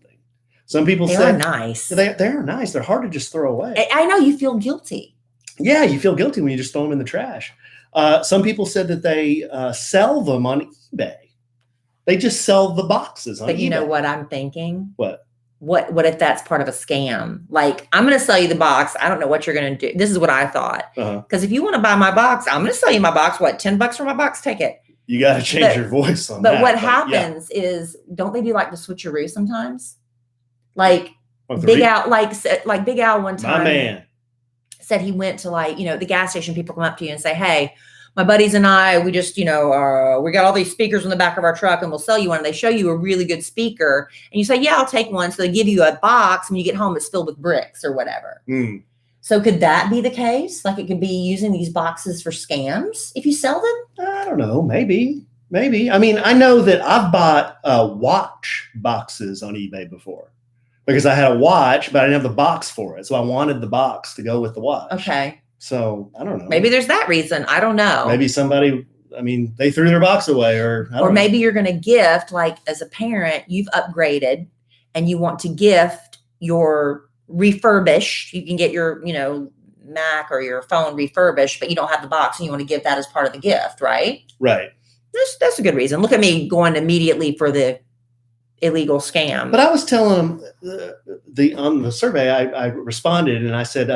Some people say they're nice. They're nice. They're hard to just throw away. I know, you feel guilty. Yeah, you feel guilty when you just throw them in the trash. Some people said that they sell them on eBay. They just sell the boxes on eBay. But you know what I'm thinking? What? What if that's part of a scam? Like, I'm going to sell you the box. I don't know what you're going to do. This is what I thought. Because if you want to buy my box, I'm going to sell you my box. What, $10 for my box? Take it. You got to change your voice on that. But what happens is, don't they do like the switcheroo sometimes? Like Big Al, like Big Al one time. My man said he went to the gas station. People come up to you and say, "Hey, my buddies and I, we just, we got all these speakers in the back of our truck and we'll sell you one." And they show you a really good speaker and you say, "Yeah, I'll take one." So they give you a box and when you get home, it's filled with bricks or whatever. Mm. So could that be the case? Like it could be using these boxes for scams if you sell them? I don't know. Maybe. I mean, I know that I've bought watch boxes on eBay before. Because I had a watch, but I didn't have the box for it. So I wanted the box to go with the watch. Okay. So I don't know. Maybe there's that reason. I don't know. Maybe somebody, they threw their box away or maybe you're going to gift, like as a parent, you've upgraded and you want to gift your refurbished. You can get your, Mac or your phone refurbished, but you don't have the box and you want to give that as part of the gift, right? Right. That's a good reason. Look at me going immediately for the illegal scam. But I was telling them on the survey, I responded and I said,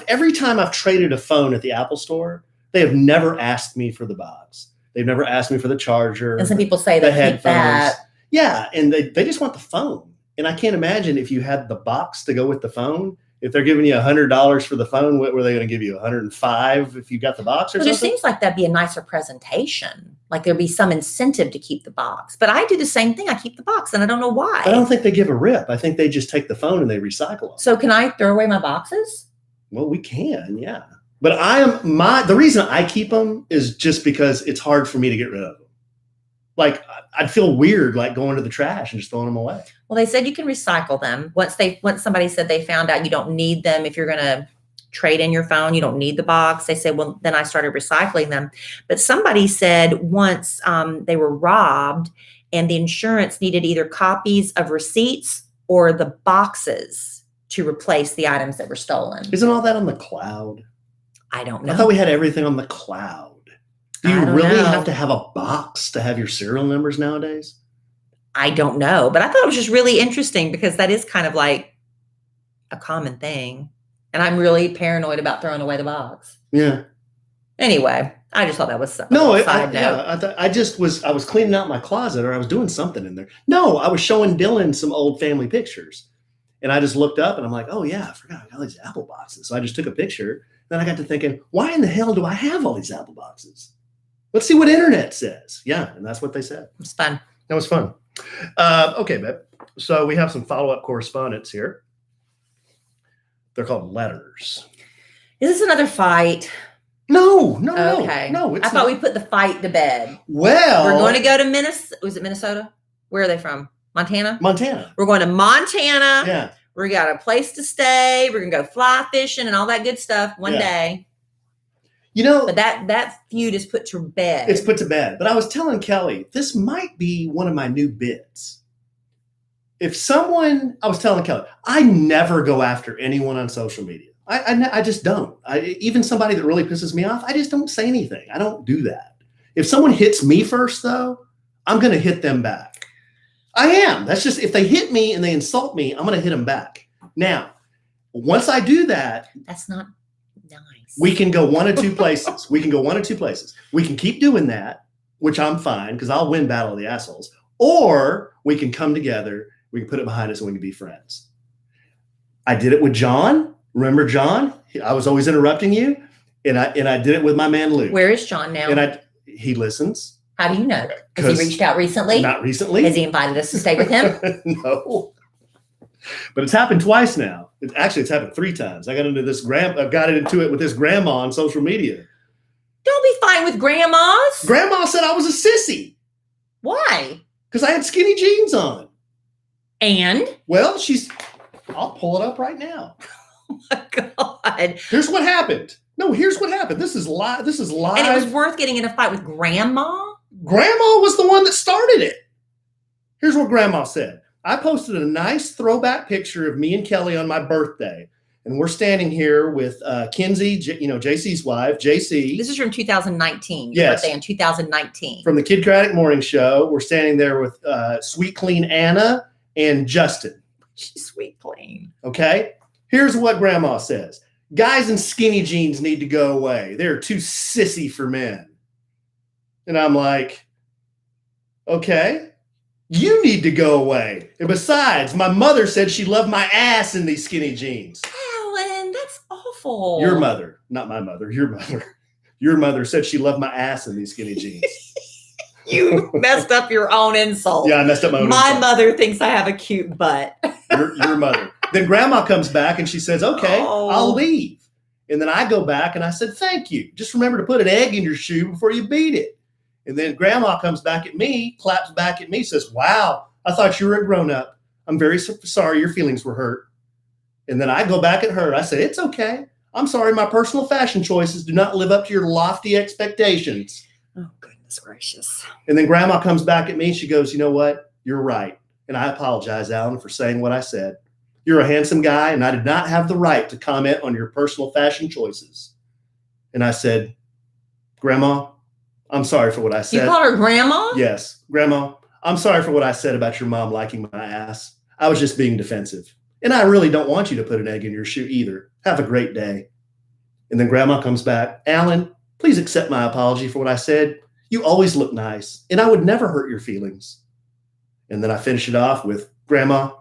every time I've traded a phone at the Apple store They have never asked me for the box. They've never asked me for the charger. And some people say the they headphones. keep that. Yeah, and they just want the phone. And I can't imagine if you had the box to go with the phone, if they're giving you $100 for the phone, what were they going to give you? $105 if you got the box or Well, something? it seems like that'd be a nicer presentation. Like there'd be some incentive to keep the box. But I do the same thing. I keep the box, and I don't know why. I don't think they give a rip. I think they just take the phone and they recycle them. So can I throw away my boxes? Well, we can, yeah. But the reason I keep them is just because it's hard for me to get rid of them. Like I'd feel weird like going to the trash and just throwing them away. Well, they said you can recycle them. Once somebody said they found out you don't need them if you're going to trade in your phone, you don't need the box. They said, well, then I started recycling them. But somebody said once they were robbed and the insurance needed either copies of receipts or the boxes to replace the items that were stolen. Isn't all that on the cloud? I don't know. I thought we had everything on the cloud. Do you really have to have a box to have your serial numbers nowadays? I don't know, but I thought it was just really interesting because that is kind of like a common thing. And I'm really paranoid about throwing away the box. Yeah. Anyway, I just thought that was I was cleaning out my closet or I was doing something in there. No, I was showing Dylan some old family pictures. And I just looked up and I'm like, oh yeah, I forgot I got all these apple boxes. So I just took a picture. Then I got to thinking, why in the hell do I have all these apple boxes? Let's see what internet says. Yeah, and that's what they said. It was fun. That was fun. Okay, babe. So we have some follow-up correspondence here. They're called letters. Is this another fight? No. Okay. No, it's I thought we put the fight to bed. Well, we're going to go to Minnesota. Was it Minnesota? Where are they from? Montana? Montana. We're going to Montana. Yeah. We got a place to stay. We're going to go fly fishing and all that good stuff one day. You know, but that feud is put to bed. It's put to bed. But I was telling Kellie, this might be one of my new bits. I was telling Kellie, I never go after anyone on social media. I just don't. Even somebody that really pisses me off, I just don't say anything. I don't do that. If someone hits me first, though, I'm going to hit them back. I am. That's just, if they hit me and they insult me, I'm going to hit them back. Now, once I do that, that's not nice. We can go one of two places. We can keep doing that, which I'm fine because I'll win Battle of the Assholes. Or we can come together. We can put it behind us and we can be friends. I did it with John. Remember John? I was always interrupting you. And I did it with my man Luke. Where is John now? And he listens. How do you know? Has he reached out recently? Not recently. Has he invited us to stay with him? No. But it's happened twice now. It's happened 3 times. I got into it with this grandma on social media. Don't be fine with grandmas. Grandma said I was a sissy. Why? Because I had skinny jeans on. And? Well, I'll pull it up right now. Oh my God. Here's what happened. No, here's what happened. This is live. And it was worth getting in a fight with grandma? Grandma was the one that started it. Here's what grandma said. I posted a nice throwback picture of me and Kellie on my birthday. And we're standing here with Kinsey, JC's wife, JC. This is from 2019. Yes. Birthday in 2019. From the Kid Craddock Morning Show. We're standing there with Sweet Clean Anna and Justin. She's sweet clean. Okay. Here's what grandma says. Guys in skinny jeans need to go away. They're too sissy for men. And I'm like, okay. You need to go away. And besides, my mother said she loved my ass in these skinny jeans. Alan, that's awful. Your mother, not my mother, your mother. Your mother said she loved my ass in these skinny jeans. You messed up your own insult. Yeah, I messed up my own insult. My mother thinks I have a cute butt. Your mother. Then grandma comes back and she says, okay, I'll leave. And then I go back and I said, thank you. Just remember to put an egg in your shoe before you beat it. And then grandma comes back at me, claps back at me, says, wow, I thought you were a grown-up. I'm very sorry your feelings were hurt. And then I go back at her. I say, it's okay. I'm sorry my personal fashion choices do not live up to your lofty expectations. Oh, goodness gracious. And then grandma comes back at me. She goes, you know what? You're right. And I apologize, Alan, for saying what I said. You're a handsome guy, and I did not have the right to comment on your personal fashion choices. And I said, Grandma, I'm sorry for what I said. You called her grandma? Yes. Grandma, I'm sorry for what I said about your mom liking my ass. I was just being defensive. And I really don't want you to put an egg in your shoe either. Have a great day. And then grandma comes back. Alan, Please accept my apology for what I said. You always look nice, and I would never hurt your feelings. And then I finish it off with, Grandma,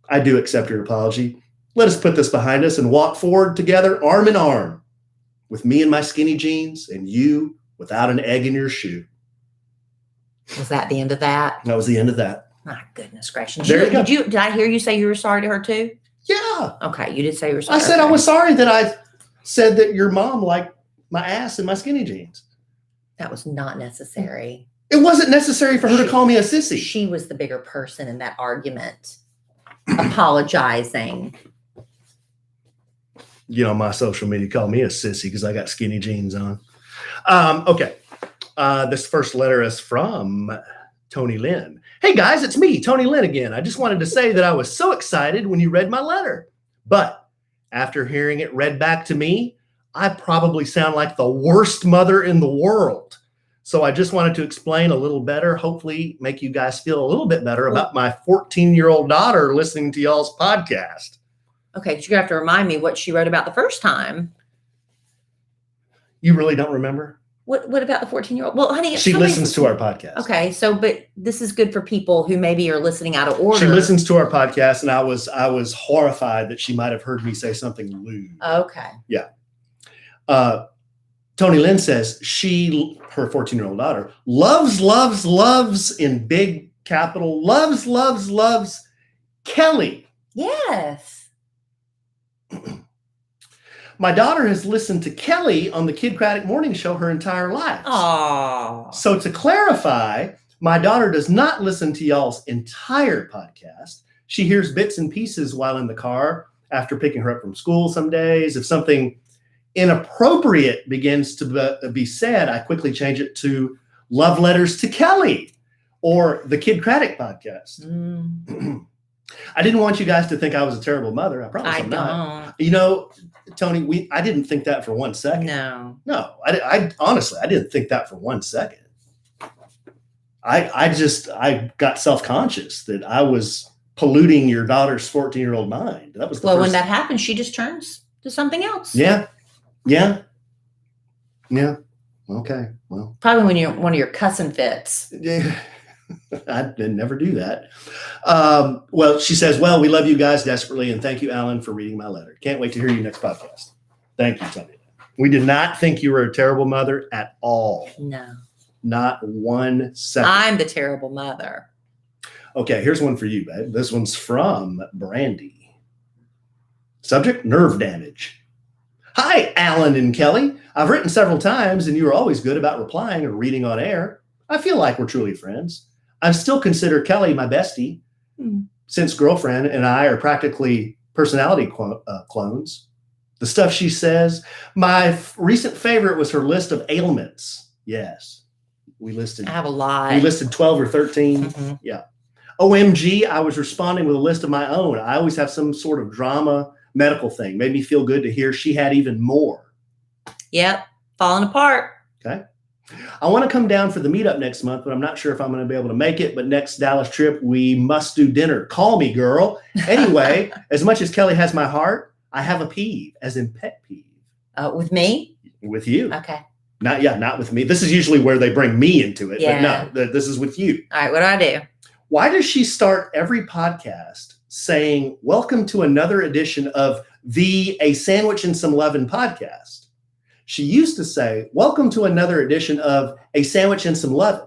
I do accept your apology. Let us put this behind us and walk forward together, arm in arm, with me in my skinny jeans and you without an egg in your shoe. Was that the end of that? That was the end of that. My goodness gracious. There you go. Did I hear you say you were sorry to her too? Yeah. Okay, you did say you were sorry. I said I was sorry that I said that your mom liked my ass and my skinny jeans. That was not necessary. It wasn't necessary for her to call me a sissy. She was the bigger person in that argument, apologizing. You know, my social media called me a sissy because I got skinny jeans on. Okay. This first letter is from Tony Lynn. Hey guys, it's me, Tony Lynn again. I just wanted to say that I was so excited when you read my letter. But after hearing it read back to me, I probably sound like the worst mother in the world. So I just wanted to explain a little better, hopefully make you guys feel a little bit better about my 14-year-old daughter listening to y'all's podcast. Okay, but you're going to have to remind me what she wrote about the first time. You really don't remember? What about the 14-year-old? Well, honey, she listens to our podcast. Okay, so but this is good for people who maybe are listening out of order. She listens to our podcast, and I was horrified that she might have heard me say something lewd. Okay. Yeah. Tony Lynn says her 14-year-old daughter loves in big capital, loves Kellie. Yes. My daughter has listened to Kellie on the Kid Craddock Morning Show her entire life. Aww. So to clarify, my daughter does not listen to y'all's entire podcast. She hears bits and pieces while in the car after picking her up from school some days. If something inappropriate begins to be said, I quickly change it to Love Letters to Kellie or the Kid Craddock podcast. I didn't want you guys to think I was a terrible mother. I promise I'm not. You know, Tony, I didn't think that for 1 second. No, I honestly, I didn't think that for 1 second. I got self-conscious that I was polluting your daughter's 14-year-old mind. That was when that happens, she just turns to something else. Yeah. Okay. Well, probably when you're one of your cussing fits. Yeah. I'd never do that. Well, she says, well, we love you guys desperately. And thank you, Alan, for reading my letter. Can't wait to hear you next podcast. Thank you, Tony. We did not think you were a terrible mother at all. No. Not 1 second. I'm the terrible mother. Okay, here's one for you, babe. This one's from Brandy. Subject, nerve damage. Hi, Alan and Kellie. I've written several times, and you are always good about replying or reading on air. I feel like we're truly friends. I still consider Kellie my bestie, since girlfriend and I are practically personality clones. The stuff she says. My recent favorite was her list of ailments. Yes, I have a lot. We listed 12 or 13. Mm-hmm. Yeah. OMG, I was responding with a list of my own. I always have some sort of drama medical thing. Made me feel good to hear she had even more. Yep, falling apart. Okay. I want to come down for the meetup next month, but I'm not sure if I'm going to be able to make it. But next Dallas trip, we must do dinner. Call me, girl. Anyway, as much as Kellie has my heart, I have a peeve, as in pet peeve. With me? With you. Okay. Not with me. This is usually where they bring me into it. Yeah. But no, this is with you. All right, what do I do? Why does she start every podcast saying, welcome to another edition of the A Sandwich and Some Lovin' podcast? She used to say, welcome to another edition of A Sandwich and Some Lovin'.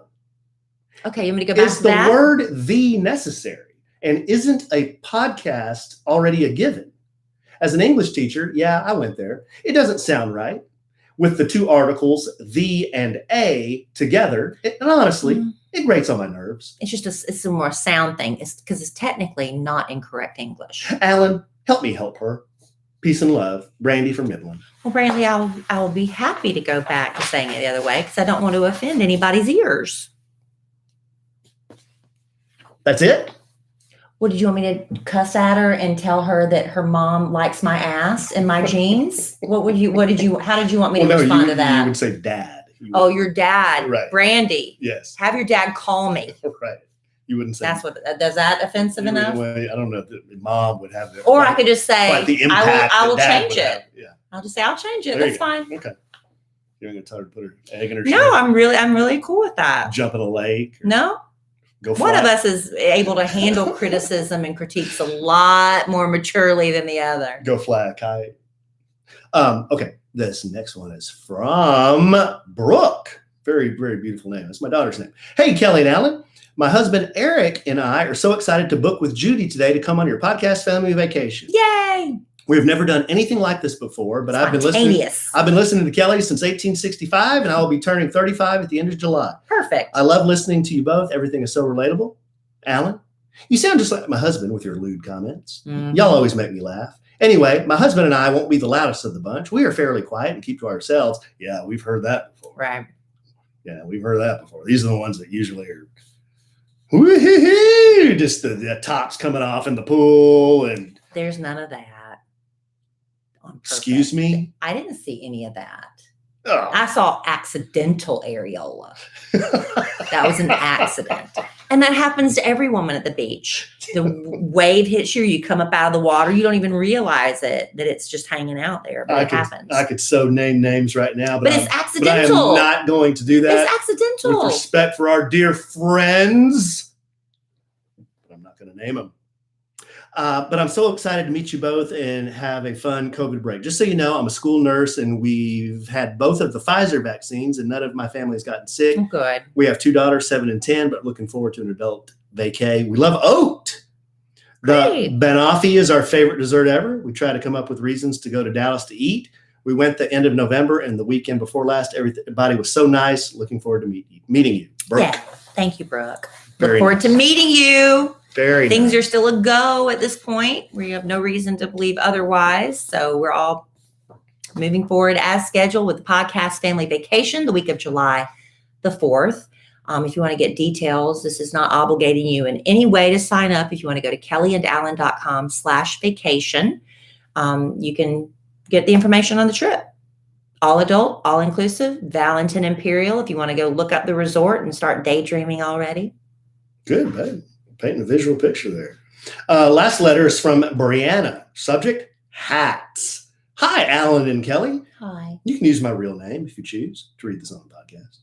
Okay, you want me to go back Is to the that? word the necessary? And isn't a podcast already a given? As an English teacher, yeah, I went there. It doesn't sound right with the two articles, the and a, together. And honestly, it grates on my nerves. It's just it's a more sound thing. It's because it's technically not incorrect English. Alan, help me help her. Peace and love. Brandy from Midland. Well, Brandy, I'll be happy to go back to saying it the other way because I don't want to offend anybody's ears. That's it? What did you want me to cuss at her and tell her that her mom likes my ass and my jeans? How did you want me to respond to that? You would say dad. Your dad. Right. Brandy. Yes. Have your dad call me. Right. You wouldn't say. Does that offensive enough? I don't know if mom would have that. Or I could just say, the impact I will change it. have. Yeah. I'll just say, I'll change it. There That's fine. Okay. You're not gonna tell her to put her egg in her No, shake? I'm really cool with that. Jump in a lake? No, Go one fly? of us is able to handle criticism and critiques a lot more maturely than the other. Go fly a kite. Okay, this next one is from Brooke. Very, very beautiful name. That's my daughter's name. Hey, Kellie and Alan. My husband Eric and I are so excited to book with Judy today to come on your podcast family vacation. Yay! We've never done anything like this before, but I've been listening to Kellie since 1865, and I will be turning 35 at the end of July. Perfect. I love listening to you both. Everything is so relatable. Alan, you sound just like my husband with your lewd comments. Mhm. Y'all always make me laugh. Anyway, my husband and I won't be the loudest of the bunch. We are fairly quiet and keep to ourselves. Yeah, we've heard that before. Right. Yeah, we've heard that before. These are the ones that usually are woo-hoo-hoo, just the tops coming off in the pool. And There's none of that. On purpose. Excuse me? I didn't see any of that. Oh. I saw accidental areola. That was an accident. And that happens to every woman at the beach. The wave hits you, you come up out of the water, you don't even realize it, that it's just hanging out there, but it happens. I could so name names right now, but it's But I accidental. am not going to do that. It's accidental. With respect for our dear friends. I'm not going to name them. But I'm so excited to meet you both and have a fun COVID break. Just so you know, I'm a school nurse and we've had both of the Pfizer vaccines and none of my family has gotten sick. Oh, good. We have 2 daughters, 7 and 10, but looking forward to an adult vacay. We love oat. Great. The banoffee is our favorite dessert ever. We try to come up with reasons to go to Dallas to eat. We went the end of November and the weekend before last. Everybody was so nice. Looking forward to meeting you. Brooke. Yeah. Thank you, Brooke. Very Look forward to nice. meeting you. Very Things nice. are still a go at this point. We have no reason to believe otherwise. So we're all moving forward as scheduled with the podcast family vacation the week of July the 4th. If you want to get details, this is not obligating you in any way to sign up. If you want to go to kellyandalan.com/vacation, you can get the information on the trip. All adult, all inclusive, Valentin Imperial. If you want to go look up the resort and start daydreaming already. Good, babe. Painting a visual picture there. Last letter is from Brianna. Subject, hats. Hi, Alan and Kellie. Hi. You can use my real name if you choose to read this on the podcast.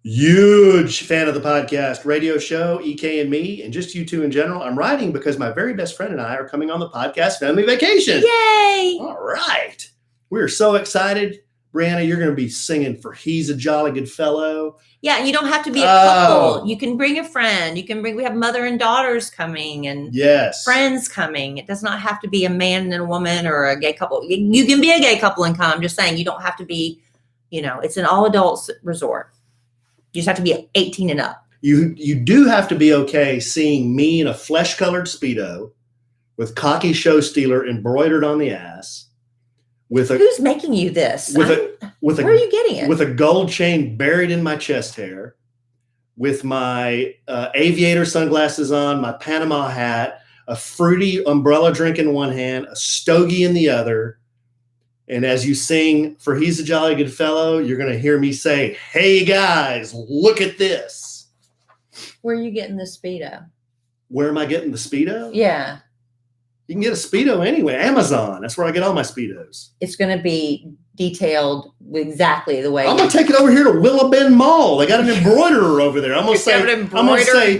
Huge fan of the podcast, radio show, EK and me, and just you two in general. I'm writing because my very best friend and I are coming on the podcast family vacation. Yay! All right. We're so excited. Brianna, you're going to be singing for He's a Jolly Good Fellow. Yeah, you don't have to be a couple. You can bring a friend. We have mother and daughters coming and Yes. friends coming. It does not have to be a man and a woman or a gay couple. You can be a gay couple and come. I'm just saying you don't have to be, it's an all adults resort. You just have to be 18 and up. You do have to be okay seeing me in a flesh-colored Speedo with cocky show stealer embroidered on the ass. Who's making you this? Where are you getting it? With a gold chain buried in my chest hair, with my aviator sunglasses on, my Panama hat, a fruity umbrella drink in one hand, a stogie in the other. And as you sing for He's a Jolly Good Fellow, you're going to hear me say, hey guys, look at this. Where are you getting the Speedo? Where am I getting the Speedo? Yeah. You can get a Speedo anywhere. Amazon. That's where I get all my Speedos. It's going to be detailed exactly the way. I'm going to take it over here to Willow Bend Mall. They got an embroiderer over there. I'm going to say,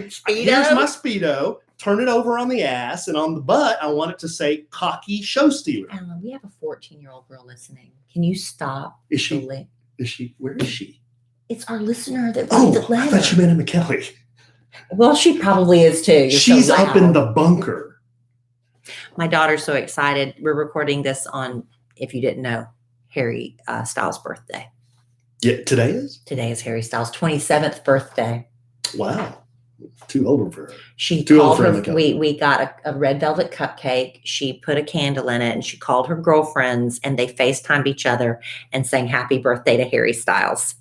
Speedo? Here's my Speedo. Turn it over on the ass, and on the butt, I want it to say cocky show stealer. Alan, we have a 14-year-old girl listening. Can you stop? Is she? Where is she? It's our listener that Oh, the letter. I thought you meant Emma Kellie. Well, she probably is too. You're She's so up in loud. the bunker. My daughter's so excited. We're recording this on, if you didn't know, Harry Styles' birthday. Yeah, today is? Today is Harry Styles' 27th birthday. Wow. Too old for her. She Too old called for her. Emma Kellie. We got a red velvet cupcake. She put a candle in it and she called her girlfriends and they FaceTimed each other and sang happy birthday to Harry Styles.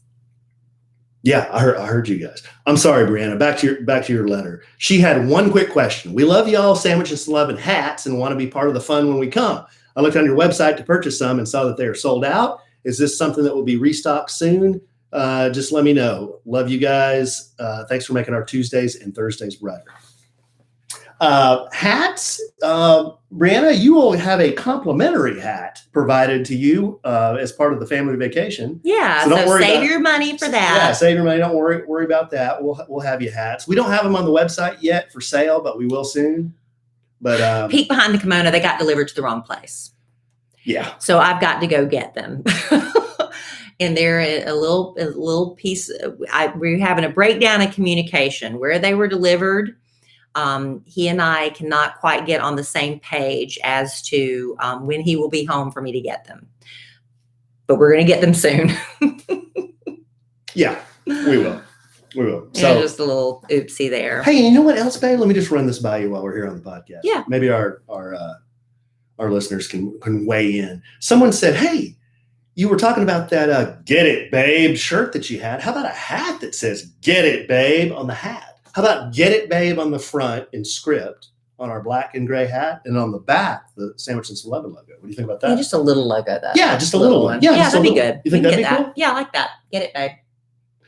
Yeah, I heard you guys. I'm sorry, Brianna. Back to your letter. She had one quick question. We love y'all sandwiches, love, and hats, and want to be part of the fun when we come. I looked on your website to purchase some and saw that they are sold out. Is this something that will be restocked soon? Just let me know. Love you guys. Thanks for making our Tuesdays and Thursdays brighter. Hats. Brianna, you will have a complimentary hat provided to you as part of the family vacation. Yeah, so don't worry save about, your money for that. Yeah, save your money. Don't worry about that. We'll have you hats. We don't have them on the website yet for sale, but we will soon. But peek behind the kimono. They got delivered to the wrong place. Yeah. So I've got to go get them. And they're a little piece. We're having a breakdown in communication where they were delivered. He and I cannot quite get on the same page as to when he will be home for me to get them. But we're going to get them soon. Yeah, we will. So just a little oopsie there. Hey, you know what else, babe? Let me just run this by you while we're here on the podcast. Yeah. Maybe our listeners can weigh in. Someone said, hey, you were talking about that Get It, Babe shirt that you had. How about a hat that says Get It, Babe on the hat? How about Get It, Babe on the front in script on our black and gray hat, and on the back, the Sandwich and Lovin logo? What do you think about that? Yeah, just a little logo, though. Yeah, just a little one. Yeah, that'd be good. You think that'd be cool? Yeah, I like that. Get It, Babe.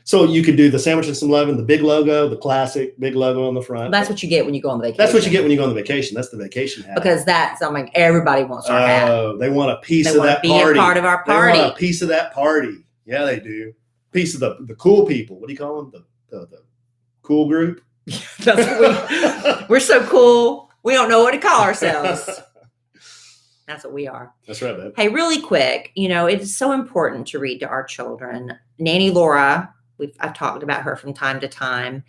So you could do the Sandwich and Lovin, the big logo, the classic big logo on the front. Well, that's what you get when you go on the vacation. That's what you get when you go on the vacation. That's the vacation hat. Because everybody wants our hat. Oh, they want a piece of that party. They want to be a part of our party. They want a piece of that party. Yeah, they do. Piece of the cool people. What do you call them? The cool group? That's what we're so cool. We don't know what to call ourselves. That's what we are. That's right, babe. Hey, really quick, it's so important to read to our children. Nanny Laura, I've talked about her from time to time.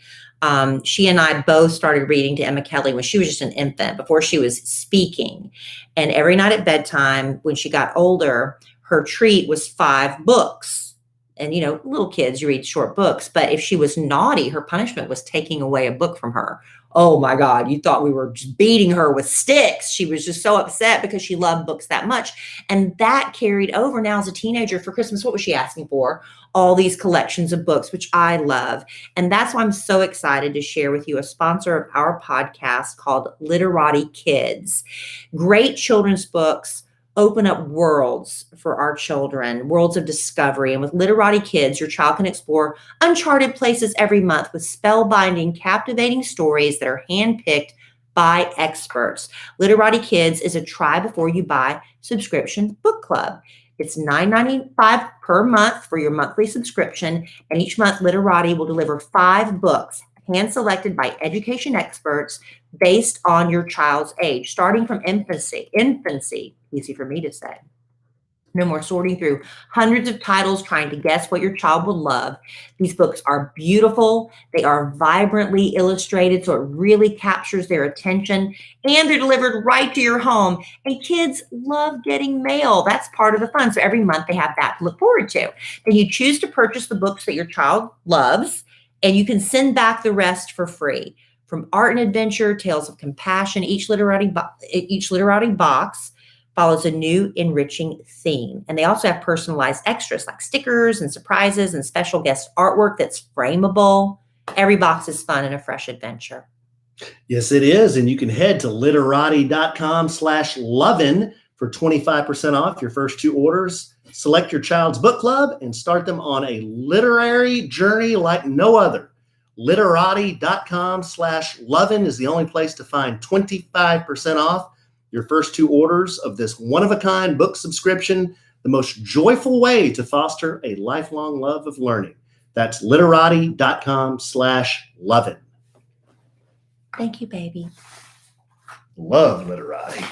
She and I both started reading to Emma Kellie when she was just an infant, before she was speaking. And every night at bedtime, when she got older, her treat was 5 books. And, little kids, you read short books. But if she was naughty, her punishment was taking away a book from her. Oh, my God. You thought we were just beating her with sticks. She was just so upset because she loved books that much. And that carried over now as a teenager. For Christmas, what was she asking for? All these collections of books, which I love. And that's why I'm so excited to share with you a sponsor of our podcast called Literati Kids. Great children's books open up worlds for our children, worlds of discovery. And with Literati Kids, your child can explore uncharted places every month with spellbinding, captivating stories that are handpicked by experts. Literati Kids is a try before you buy subscription book club. It's $9.95 per month for your monthly subscription. And each month, Literati will deliver 5 books hand-selected by education experts based on your child's age, starting from infancy, easy for me to say. No more sorting through hundreds of titles trying to guess what your child will love. These books are beautiful. They are vibrantly illustrated, so it really captures their attention, and they're delivered right to your home. And kids love getting mail. That's part of the fun. So every month they have that to look forward to. Then you choose to purchase the books that your child loves, and you can send back the rest for free. From art and adventure, tales of compassion, each literati box follows a new enriching theme. And they also have personalized extras like stickers and surprises and special guest artwork that's frameable. Every box is fun and a fresh adventure. Yes, it is. And you can head to literati.com/lovin for 25% off your first 2 orders. Select your child's book club and start them on a literary journey like no other. Literati.com/lovin is the only place to find 25% off your first 2 orders of this one-of-a-kind book subscription, the most joyful way to foster a lifelong love of learning. That's literati.com/lovin. Thank you, baby. Love Literati.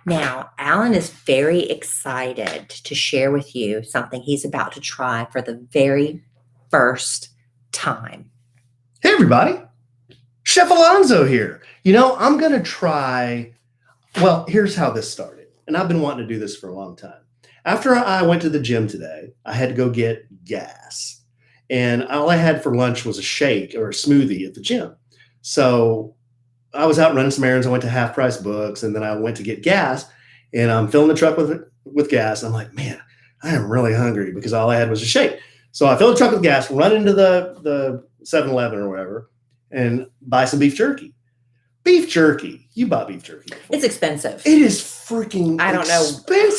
Now, Alan is very excited to share with you something he's about to try for the very first time. Hey, everybody. Chef Alonzo here. I'm going to try. Well, here's how this started. And I've been wanting to do this for a long time. After I went to the gym today, I had to go get gas. And all I had for lunch was a shake or a smoothie at the gym. So I was out running some errands. I went to Half Price Books, and then I went to get gas. And I'm filling the truck with gas. And I'm like, man, I am really hungry because all I had was a shake. So I fill the truck with gas, run into the 7-Eleven or whatever, and buy some beef jerky. Beef jerky. You bought beef jerky before. It's expensive. It is freaking I don't know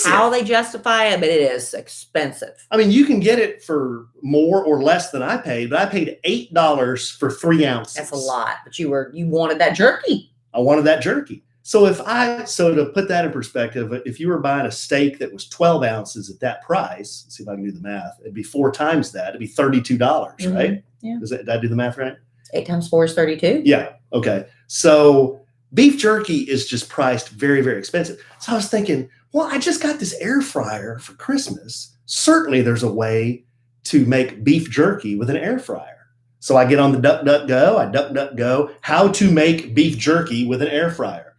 how they justify it, but it is expensive. I mean, you can get it for more or less than I paid, but I paid $8 for 3 ounces. That's a lot, but you wanted that jerky. I wanted that jerky. So to put that in perspective, if you were buying a steak that was 12 ounces at that price, let's see if I can do the math, it'd be 4 times that. It'd be $32, right? Yeah. Did I do the math right? 8 times 4 is 32. Yeah. Okay. So beef jerky is just priced very, very expensive. So I was thinking, well, I just got this air fryer for Christmas. Certainly there's a way to make beef jerky with an air fryer. So I get on the DuckDuckGo, how to make beef jerky with an air fryer.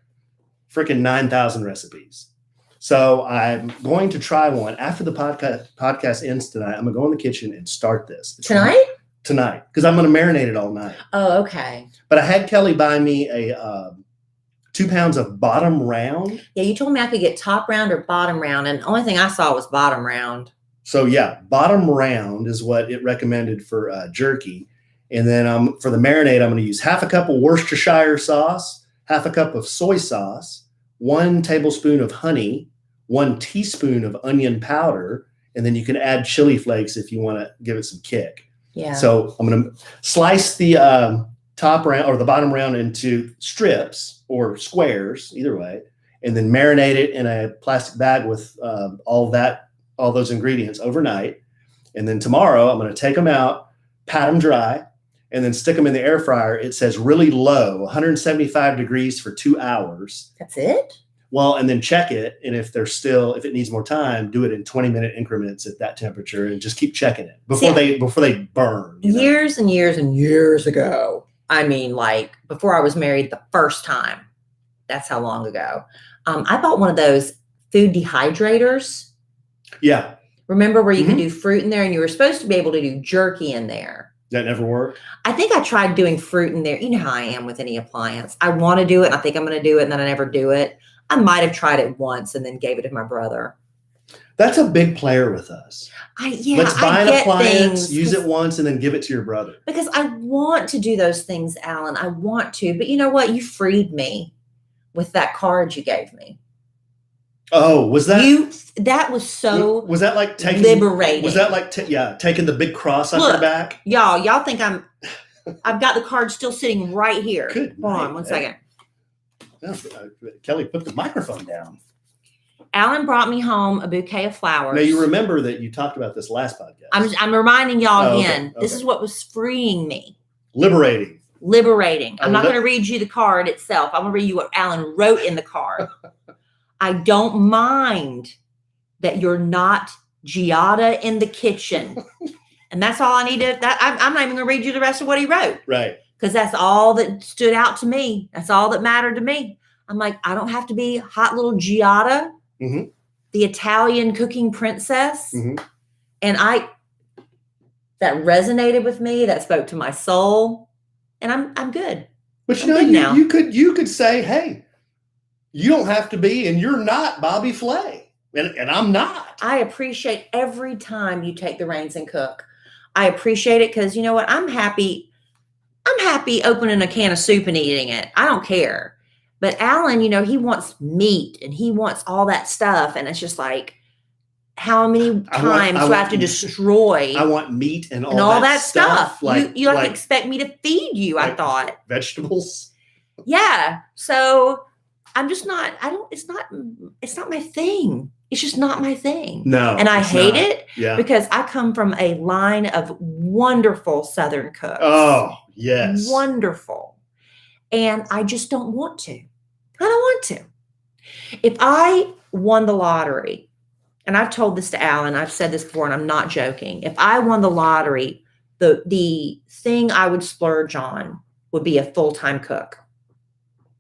Freaking 9,000 recipes. So I'm going to try one after the podcast ends tonight. I'm going to go in the kitchen and start this. Tonight, because I'm going to marinate it all night. Oh, okay. But I had Kellie buy me a 2 pounds of bottom round. Yeah, you told me I could get top round or bottom round, and the only thing I saw was bottom round. So yeah, bottom round is what it recommended for jerky. And then for the marinade, I'm going to use half a cup of Worcestershire sauce, half a cup of soy sauce, 1 tablespoon of honey, 1 teaspoon of onion powder, and then you can add chili flakes if you want to give it some kick. Yeah. So I'm going to slice the top round or the bottom round into strips or squares, either way, and then marinate it in a plastic bag with all those ingredients overnight. And then tomorrow I'm going to take them out, pat them dry, and then stick them in the air fryer. It says really low, 175 degrees for 2 hours. That's it? Well, and then check it. And if it needs more time, do it in 20-minute increments at that temperature and just keep checking it before they burn. Years and years and years ago. I mean, like before I was married the first time. That's how long ago. I bought one of those food dehydrators. Yeah. Remember where you could do fruit in there and you were supposed to be able to do jerky in there. That never worked? I think I tried doing fruit in there. You know how I am with any appliance. I want to do it and I think I'm going to do it and then I never do it. I might have tried it once and then gave it to my brother. That's a big player with us. Let's buy an appliance, use it once, and then give it to your brother. Because I want to do those things, Alan. I want to. But you know what? You freed me with that card you gave me. Oh, was that? That was so was that like taking liberating. Was that like taking the big cross on your back? Y'all think I've got the card still sitting right here. Good. Hold on one second. Kellie, put the microphone down. Alan brought me home a bouquet of flowers. Now you remember that you talked about this last podcast. I'm reminding y'all again. Okay. This is what was freeing me. Liberating. I'm not going to read you the card itself. I'm going to read you what Alan wrote in the card. I don't mind that you're not Giada in the kitchen. And that's all I need to, I'm not even going to read you the rest of what he wrote. Right. Because that's all that stood out to me. That's all that mattered to me. I'm like, I don't have to be hot little Giada, the Italian cooking princess. And that resonated with me. That spoke to my soul. And I'm good. But you could say, hey, you don't have to be, and you're not Bobby Flay. And I'm not. I appreciate every time you take the reins and cook. I appreciate it because you know what? I'm happy opening a can of soup and eating it. I don't care. But Alan, he wants meat and he wants all that stuff. And it's just like, how many times do I have to destroy? I want meat and all that stuff. You expect me to feed you, I thought. Vegetables. Yeah. So I'm just not, it's not my thing. It's just not my thing. No. And I hate it because I come from a line of wonderful Southern cooks. Oh, yes. Wonderful. And I just don't want to. I don't want to. If I won the lottery, and I've told this to Alan, I've said this before, and I'm not joking. If I won the lottery, the thing I would splurge on would be a full-time cook.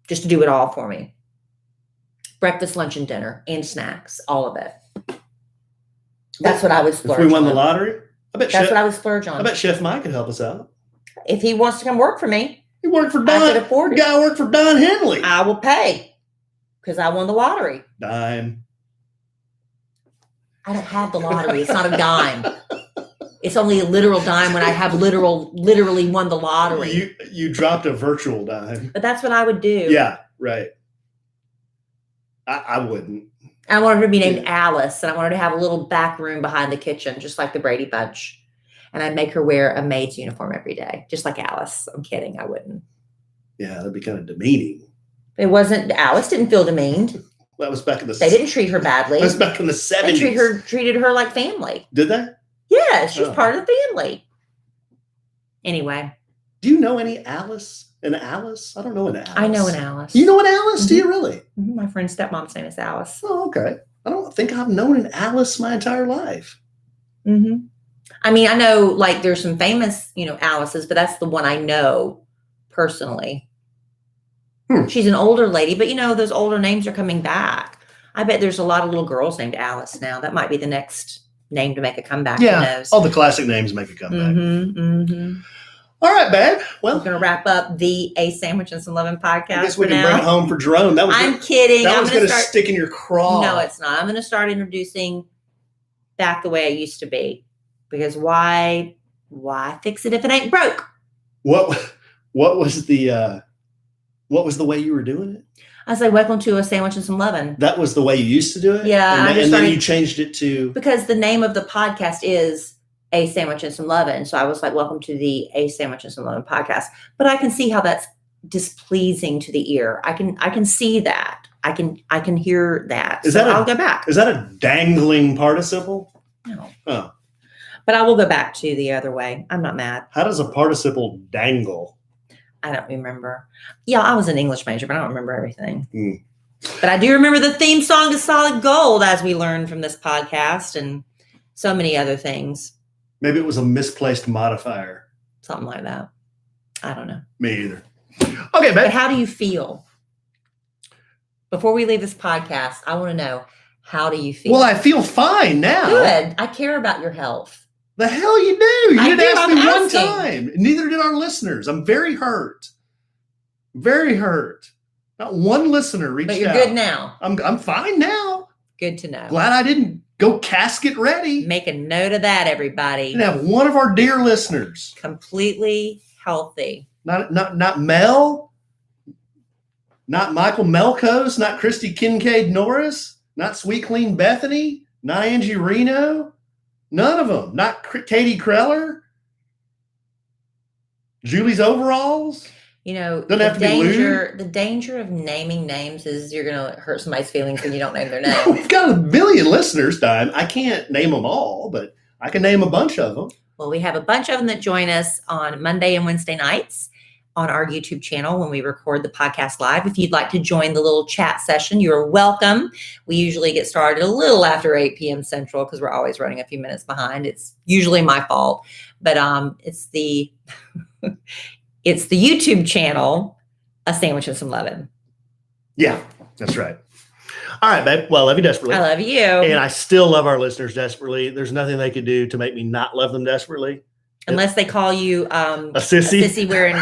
Just to do it all for me. Breakfast, lunch, and dinner, and snacks, all of it. That's what I would splurge on. If we won the lottery, that's what I would splurge on. I bet Chef Mike could help us out. If he wants to come work for me. He worked for Don. I could afford it. Guy worked for Don Henley. I will pay because I won the lottery. Dime. I don't have the lottery. It's not a dime. It's only a literal dime when I have literally won the lottery. You dropped a virtual dime. But that's what I would do. Yeah, right. I wouldn't. I wanted her to be named Alice, and I wanted her to have a little back room behind the kitchen, just like the Brady Bunch. And I'd make her wear a maid's uniform every day, just like Alice. I'm kidding. I wouldn't. Yeah, that'd be kind of demeaning. Alice didn't feel demeaned. That was back in the. They didn't treat her badly. That was back in the 70s. They treated her like family. Did they? Yeah, she's part of the family. Anyway. Do you know any Alice? An Alice? I don't know an Alice. I know an Alice. You know an Alice? Mm-hmm. Do you really? Mm-hmm. My friend's stepmom's name is Alice. Oh, okay. I don't think I've known an Alice my entire life. Mm-hmm. I mean, I know like there's some famous, Alice's, but that's the one I know personally. She's an older lady, but those older names are coming back. I bet there's a lot of little girls named Alice now. That might be the next name to make a comeback. Yeah, all the classic names make a comeback. Mm-hmm, mm-hmm. All right, babe. Well, we're going to wrap up the A Sandwich and Some Lovin' podcast. I guess we can bring it home for Jerome. I'm kidding. That was going to stick in your craw. No, it's not. I'm going to start introducing back the way I used to be. Because why fix it if it ain't broke? What was the way you were doing it? I was like, welcome to A Sandwich and Some Lovin'. That was the way you used to do it? Yeah. And then you changed it to? Because the name of the podcast is A Sandwich and Some Lovin'. So I was like, welcome to the A Sandwich and Some Lovin' podcast. But I can see how that's displeasing to the ear. I can see that. I can hear that. I'll go back. Is that a dangling participle? No. Oh. But I will go back to the other way. I'm not mad. How does a participle dangle? I don't remember. Yeah, I was an English major, but I don't remember everything. But I do remember the theme song to Solid Gold, as we learned from this podcast, and so many other things. Maybe it was a misplaced modifier. Something like that. I don't know. Me either. Okay, babe. But how do you feel? Before we leave this podcast, I want to know, how do you feel? Well, I feel fine now. Good. I care about your health. The hell you do? You didn't ask me one time. Neither did our listeners. I'm very hurt. Very hurt. Not one listener reached out. But you're good now. I'm fine now. Good to know. Glad I didn't go casket ready. Make a note of that, everybody. And have one of our dear listeners. Completely healthy. Not Mel. Not Michael Melkos. Not Christy Kincaid Norris. Not Sweet Clean Bethany. Not Angie Reno. None of them. Not Katie Kreller. Julie's overalls. The danger of naming names is you're going to hurt somebody's feelings when you don't name their name. We've got a billion listeners, Dime. I can't name them all, but I can name a bunch of them. Well, we have a bunch of them that join us on Monday and Wednesday nights on our YouTube channel when we record the podcast live. If you'd like to join the little chat session, you're welcome. We usually get started a little after 8 p.m. Central because we're always running a few minutes behind. It's usually my fault, but it's the it's the YouTube channel, A Sandwich and Some Lovin'. Yeah, that's right. All right, babe. Well, I love you desperately. I love you. And I still love our listeners desperately. There's nothing they could do to make me not love them desperately. Unless they call you a sissy wearing,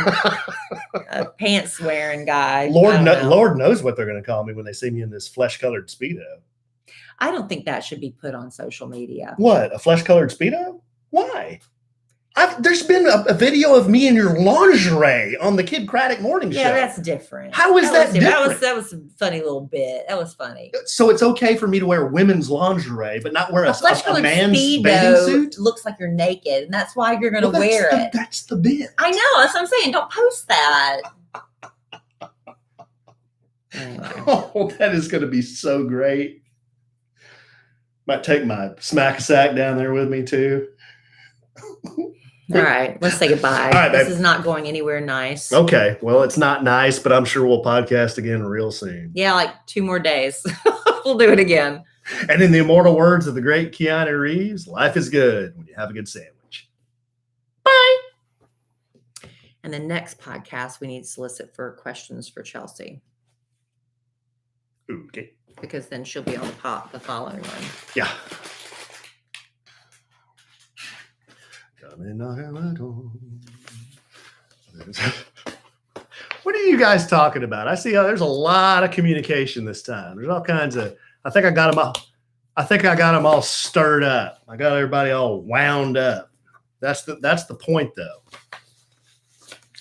a pants wearing guy. Lord knows what they're going to call me when they see me in this flesh colored Speedo. I don't think that should be put on social media. What? A flesh colored Speedo? Why? There's been a video of me in your lingerie on the Kid Craddock morning show. Yeah, that's different. How is that different? That was a funny little bit. That was funny. So it's okay for me to wear women's lingerie, but not wear a man's bathing suit? Looks like you're naked, and that's why you're going to wear it. That's the bit. I know. That's what I'm saying. Don't post that. Anyway. Oh, that is going to be so great. Might take my smack sack down there with me, too. All right, let's say goodbye. All right, this is not going anywhere nice. Okay, well, it's not nice, but I'm sure we'll podcast again real soon. Yeah, like 2 more days. We'll do it again. And in the immortal words of the great Keanu Reeves, life is good when you have a good sandwich. Bye. And the next podcast, we need to solicit for questions for Chelsea. Okay. Because then she'll be on the following one. Yeah. What are you guys talking about? I see how there's a lot of communication this time. There's all kinds of. I think I got them all stirred up. I got everybody all wound up. That's the point, though.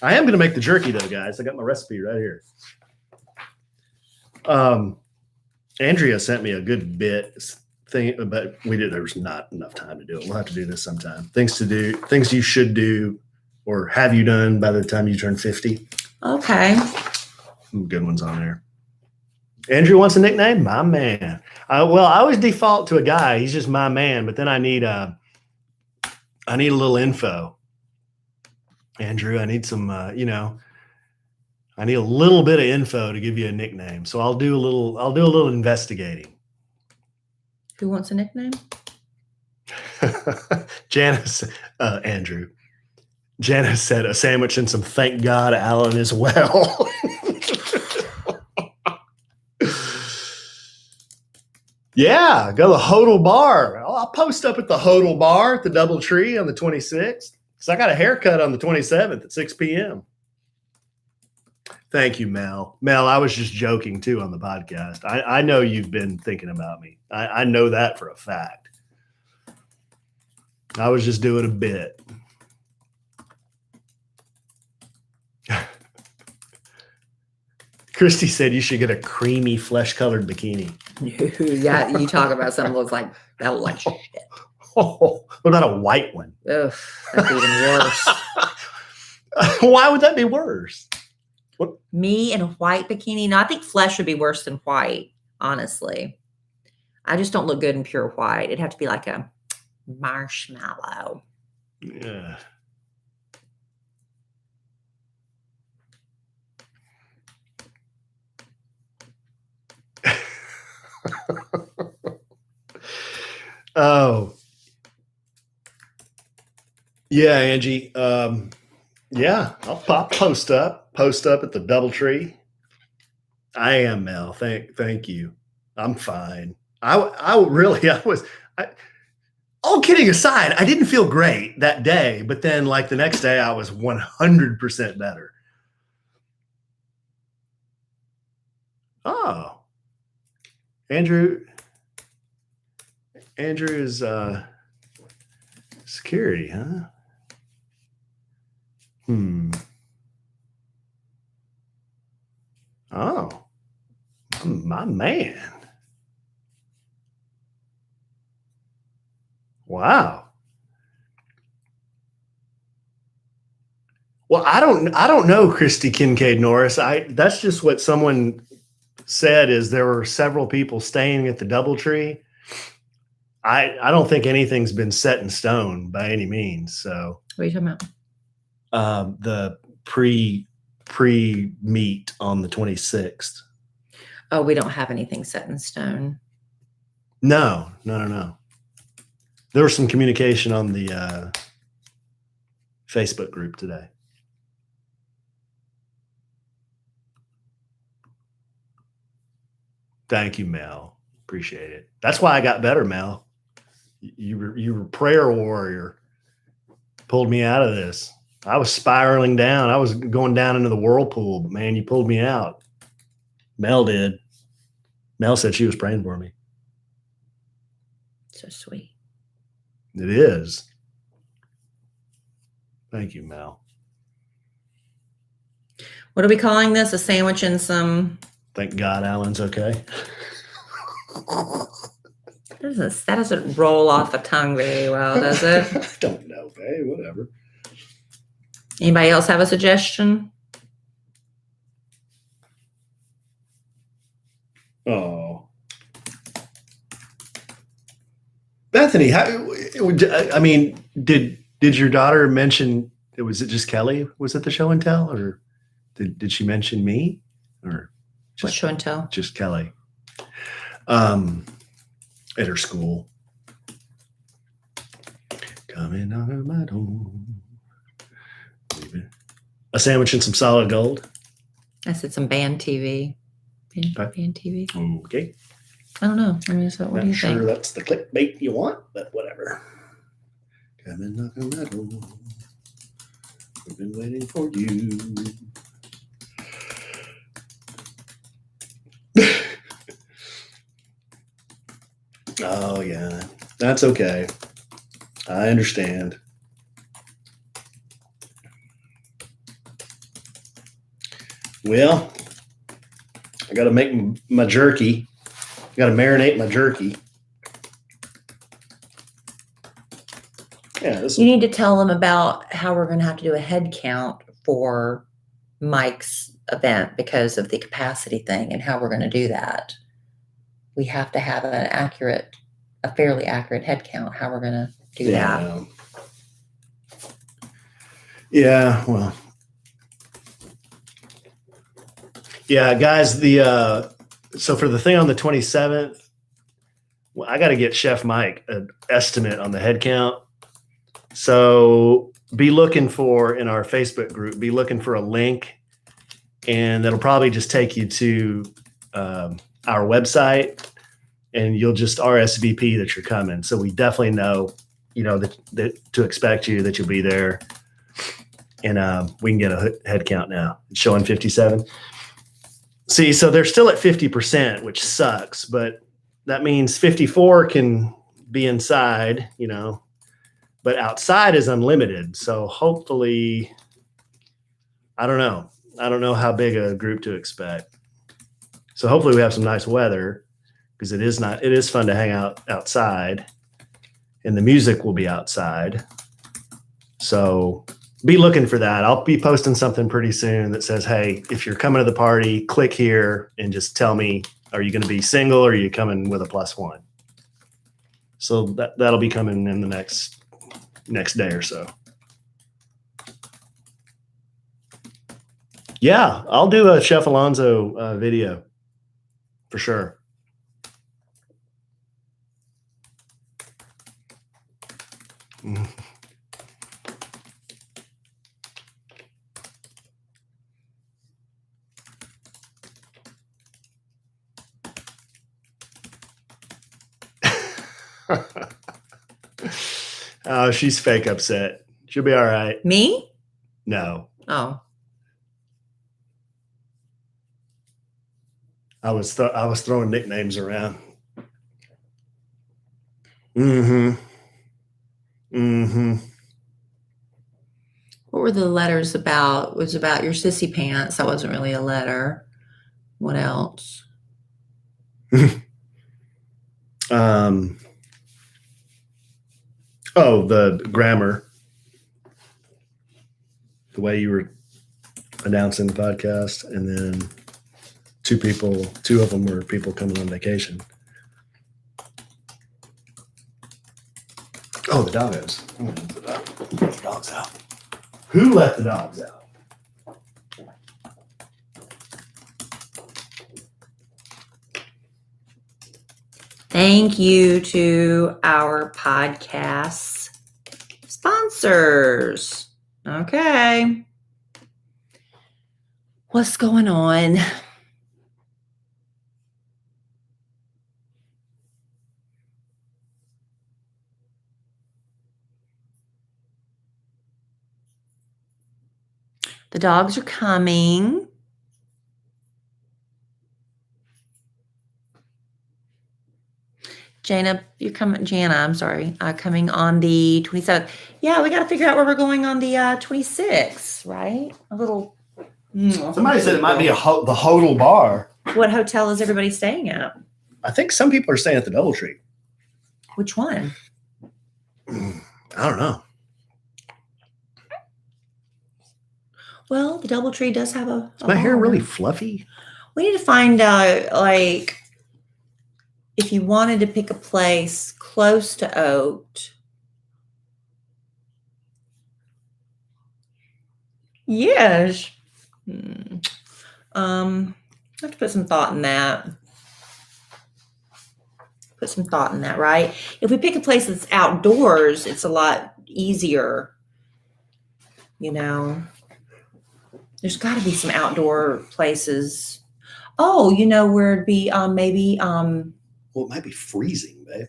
I am going to make the jerky, though, guys. I got my recipe right here. Andrea sent me a good bit thing, but there was not enough time to do it. We'll have to do this sometime. Things to do, things you should do, or have you done by the time you turn 50. Okay. Some good ones on there. Andrew wants a nickname? My man. Well, I always default to a guy. He's just my man, but then I need a little info. Andrew, I need some, I need a little bit of info to give you a nickname. So I'll do a little investigating. Who wants a nickname? Janice, Andrew. Janice said a sandwich and some thank God Alan as well. Yeah, go to the Hodel Bar. I'll post up at the Hodel Bar at the DoubleTree on the 26th. So I got a haircut on the 27th at 6 p.m. Thank you, Mel. Mel, I was just joking too on the podcast. I know you've been thinking about me. I know that for a fact. I was just doing a bit. Christy said you should get a creamy flesh-colored bikini. Yeah, you talk about something that looks like shit. Oh, what about a white one? Ugh, that's even worse. Why would that be worse? What? Me in a white bikini? No, I think flesh would be worse than white, honestly. I just don't look good in pure white. It'd have to be like a marshmallow. Yeah. Oh. Yeah, Angie. Yeah, I'll post up at the DoubleTree. I am, Mel. Thank you. I'm fine. All kidding aside, I didn't feel great that day, but then like the next day I was 100% better. Oh. Andrew is security, huh? Oh, my man. Wow. Well, I don't know Christy Kincaid Norris. That's just what someone said, is there were several people staying at the DoubleTree. I don't think anything's been set in stone by any means. So what are you talking about? The pre-meet on the 26th. Oh, we don't have anything set in stone. No. There was some communication on the Facebook group today. Thank you, Mel. Appreciate it. That's why I got better, Mel. You were prayer warrior. Pulled me out of this. I was spiraling down. I was going down into the whirlpool, but man, you pulled me out. Mel did. Mel said she was praying for me. So sweet. It is. Thank you, Mel. What are we calling this? A sandwich and some... Thank God Alan's okay. That doesn't roll off the tongue very well, does it? I don't know. Hey, whatever. Anybody else have a suggestion? Oh. Bethany, did your daughter mention, was it just Kellie was at the show and tell, or did she mention me, or What show and tell? Just Kellie? At her school. Coming out of my door. A sandwich and some solid gold. I said some band TV. Band TV. Okay. I don't know. I mean, so what do you think? Not sure that's the clickbait you want, but whatever. Coming out of my door. We've been waiting for you. Oh, yeah. That's okay. I understand. Well, I got to make my jerky. I got to marinate my jerky. Yeah. You need to tell them about how we're going to have to do a head count for Mike's event because of the capacity thing and how we're going to do that. We have to have a fairly accurate head count, how we're going to do that. Yeah, well. Yeah, guys, so for the thing on the 27th, well, I got to get Chef Mike an estimate on the head count. So be looking for, in our Facebook group, be looking for a link, and that'll probably just take you to our website, and you'll just RSVP that you're coming. So we definitely know, that to expect you, that you'll be there. And we can get a head count now. It's showing 57. See, so they're still at 50%, which sucks, but that means 54 can be inside, but outside is unlimited. So hopefully, I don't know. I don't know how big a group to expect. So hopefully we have some nice weather, because it is fun to hang out outside, and the music will be outside. So be looking for that. I'll be posting something pretty soon that says, hey, if you're coming to the party, click here and just tell me, are you going to be single or are you coming with a +1? So that'll be coming in the next day or so. Yeah, I'll do a Chef Alonzo video for sure. Oh, she's fake upset. She'll be all right. Me? No. Oh. I was throwing nicknames around. Mm-hmm. Mm-hmm. What were the letters about? It was about your sissy pants. That wasn't really a letter. What else? The grammar. The way you were announcing the podcast, and then two of them were people coming on vacation. Oh, the doggos. Let the dogs out. Who let the dogs out? Thank you to our podcast sponsors. Okay. What's going on? The dogs are coming. Jana, I'm sorry. Coming on the 27th. Yeah, we got to figure out where we're going on the 26th, right? A little. Somebody said it might be the Hodel Bar. What hotel is everybody staying at? I think some people are staying at the DoubleTree. Which one? I don't know. Well, the DoubleTree does have a Is my hair really fluffy? We need to find out, if you wanted to pick a place close to Oat. Yes. I have to put some thought in that. Right? If we pick a place that's outdoors, it's a lot easier. There's got to be some outdoor places. Oh, where it'd be maybe. Well, it might be freezing, babe.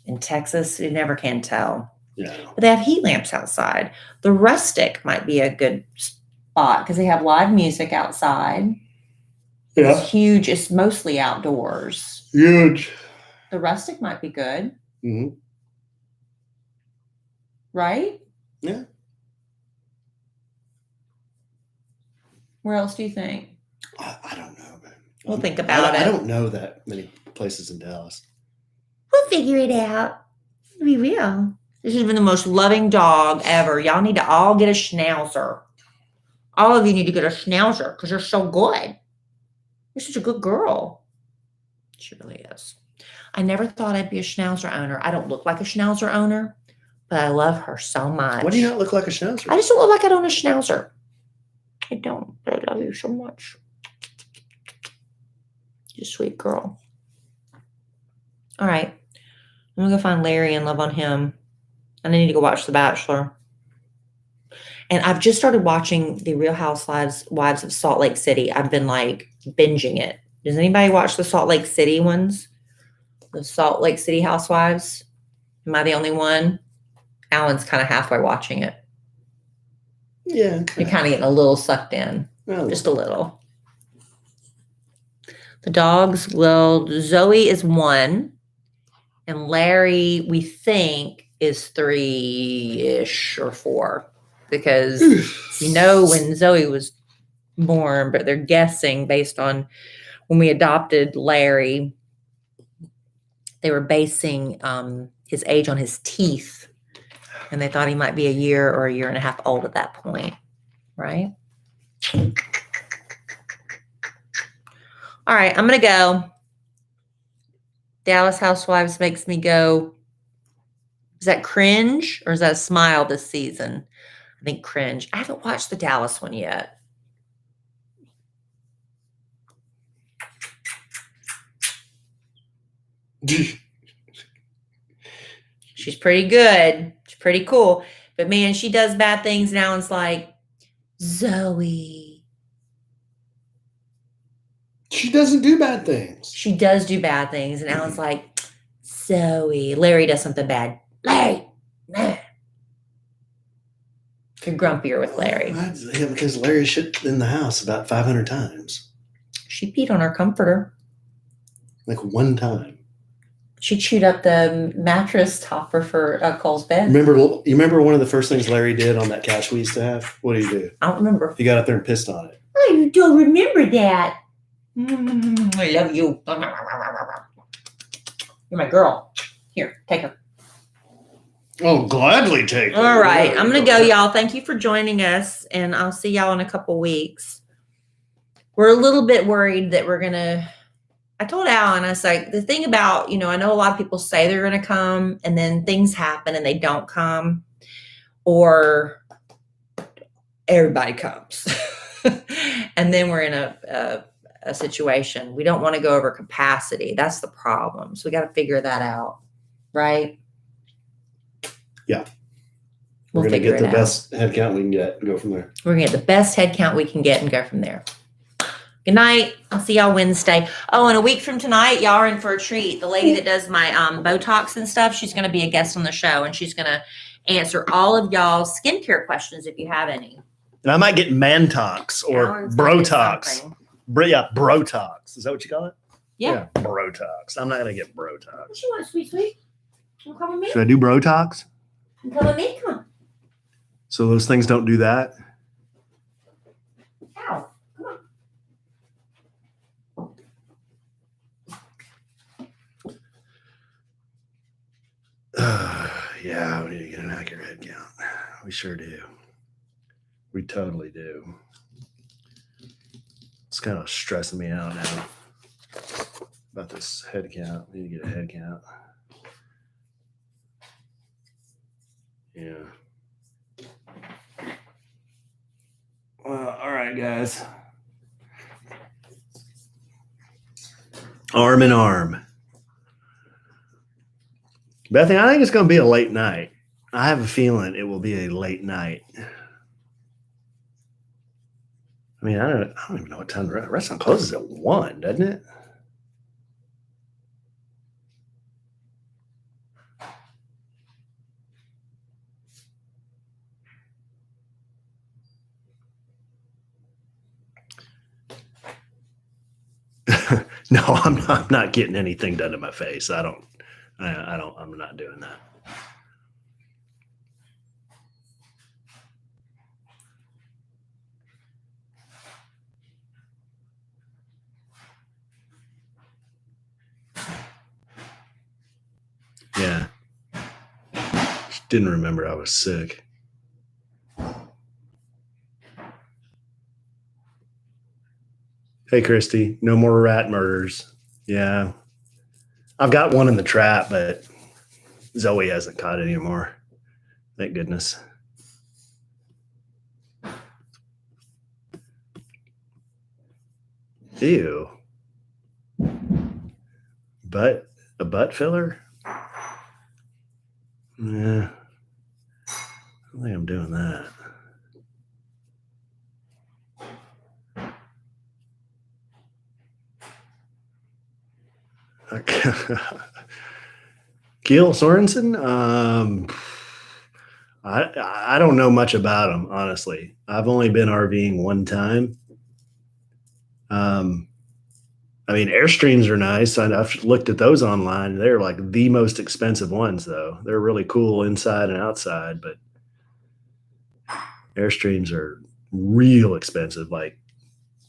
In Texas, you never can tell. Yeah. But they have heat lamps outside. The Rustic might be a good spot because they have live music outside. Yeah. It's huge. It's mostly outdoors. Huge. The Rustic might be good. Mm-hmm. Right? Yeah. Where else do you think? I don't know, man. We'll think about it. I don't know that many places in Dallas. We'll figure it out. We will. This has been the most loving dog ever. Y'all need to all get a schnauzer. All of you need to get a schnauzer because you're so good. You're such a good girl. She really is. I never thought I'd be a schnauzer owner. I don't look like a schnauzer owner, but I love her so much. Why do you not look like a schnauzer? I just don't look like I'd own a schnauzer. I don't, but I love you so much. You're a sweet girl. All right. I'm going to go find Larry and love on him. And I need to go watch The Bachelor. And I've just started watching The Real Housewives of Salt Lake City. I've been like binging it. Does anybody watch the Salt Lake City ones? The Salt Lake City Housewives? Am I the only one? Alan's kind of halfway watching it. Yeah. You're kind of getting a little sucked in. Just a little. The dogs, well, Zoe is 1. And Larry, we think, is 3-ish or 4. Because when Zoe was born, but they're guessing based on when we adopted Larry, they were basing his age on his teeth. And they thought he might be a year or a year and a half old at that point. Right? All right, I'm going to go. Dallas Housewives makes me go. Is that cringe or is that a smile this season? I think cringe. I haven't watched the Dallas one yet. She's pretty good. She's pretty cool. But man, she does bad things now. And it's like, Zoe. She doesn't do bad things. She does do bad things. And Alan's like, Zoe. Larry does something bad. Larry. You're grumpier with Larry. Yeah, because Larry shit in the house about 500 times. She peed on her comforter. Like one time. She chewed up the mattress topper for Cole's bed. You remember one of the first things Larry did on that couch we used to have? What did he do? I don't remember. He got up there and pissed on it. I don't remember that. I love you. You're my girl. Here, take her. Oh, gladly take her. All right. I'm going to go, y'all. Thank you for joining us, and I'll see y'all in a couple weeks. We're a little bit worried that we're going to... I told Alan, I was like, the thing about, I know a lot of people say they're going to come, and then things happen and they don't come, or everybody comes. And then we're in a situation. We don't want to go over capacity. That's the problem. So we got to figure that out. Right? Yeah. We're going to get the best head count we can get and go from there. We're going to get the best head count we can get and go from there. Good night. I'll see y'all Wednesday. Oh, and a week from tonight, y'all are in for a treat. The lady that does my Botox and stuff, she's going to be a guest on the show, and she's going to answer all of y'all's skincare questions if you have any. And I might get Mantox or Brotox. Brotox. Is that what you call it? Yeah. Brotox. I'm not going to get Brotox. What you want, sweet? You come with me? Should I do Brotox? Come with me. Come on. So those things don't do that? Ow. Yeah, we need to get an accurate head count. We sure do. We totally do. It's kind of stressing me out now about this head count. We need to get a head count. Yeah. Well, all right, guys. Arm in arm. Bethany, I think it's going to be a late night. I have a feeling it will be a late night. I mean, I don't even know what time the restaurant closes at 1, doesn't it? No, I'm not getting anything done to my face. I'm not doing that. Yeah. Didn't remember I was sick. Hey, Christy, no more rat murders. Yeah. I've got one in the trap, but Zoe hasn't caught it anymore. Thank goodness. Ew. A butt filler? Yeah. I don't think I'm doing that. Keel Sorensen? I don't know much about him, honestly. I've only been RVing one time. I mean, Airstreams are nice. I've looked at those online. They're like the most expensive ones, though. They're really cool inside and outside, but Airstreams are real expensive, like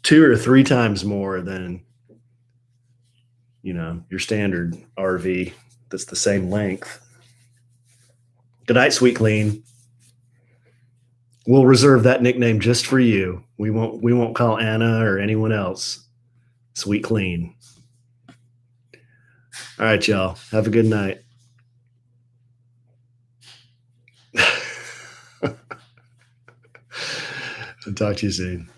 2 or 3 times more than your standard RV that's the same length. Good night, Sweet Clean. We'll reserve that nickname just for you. We won't call Anna or anyone else Sweet Clean. All right, y'all. Have a good night. I'll talk to you soon.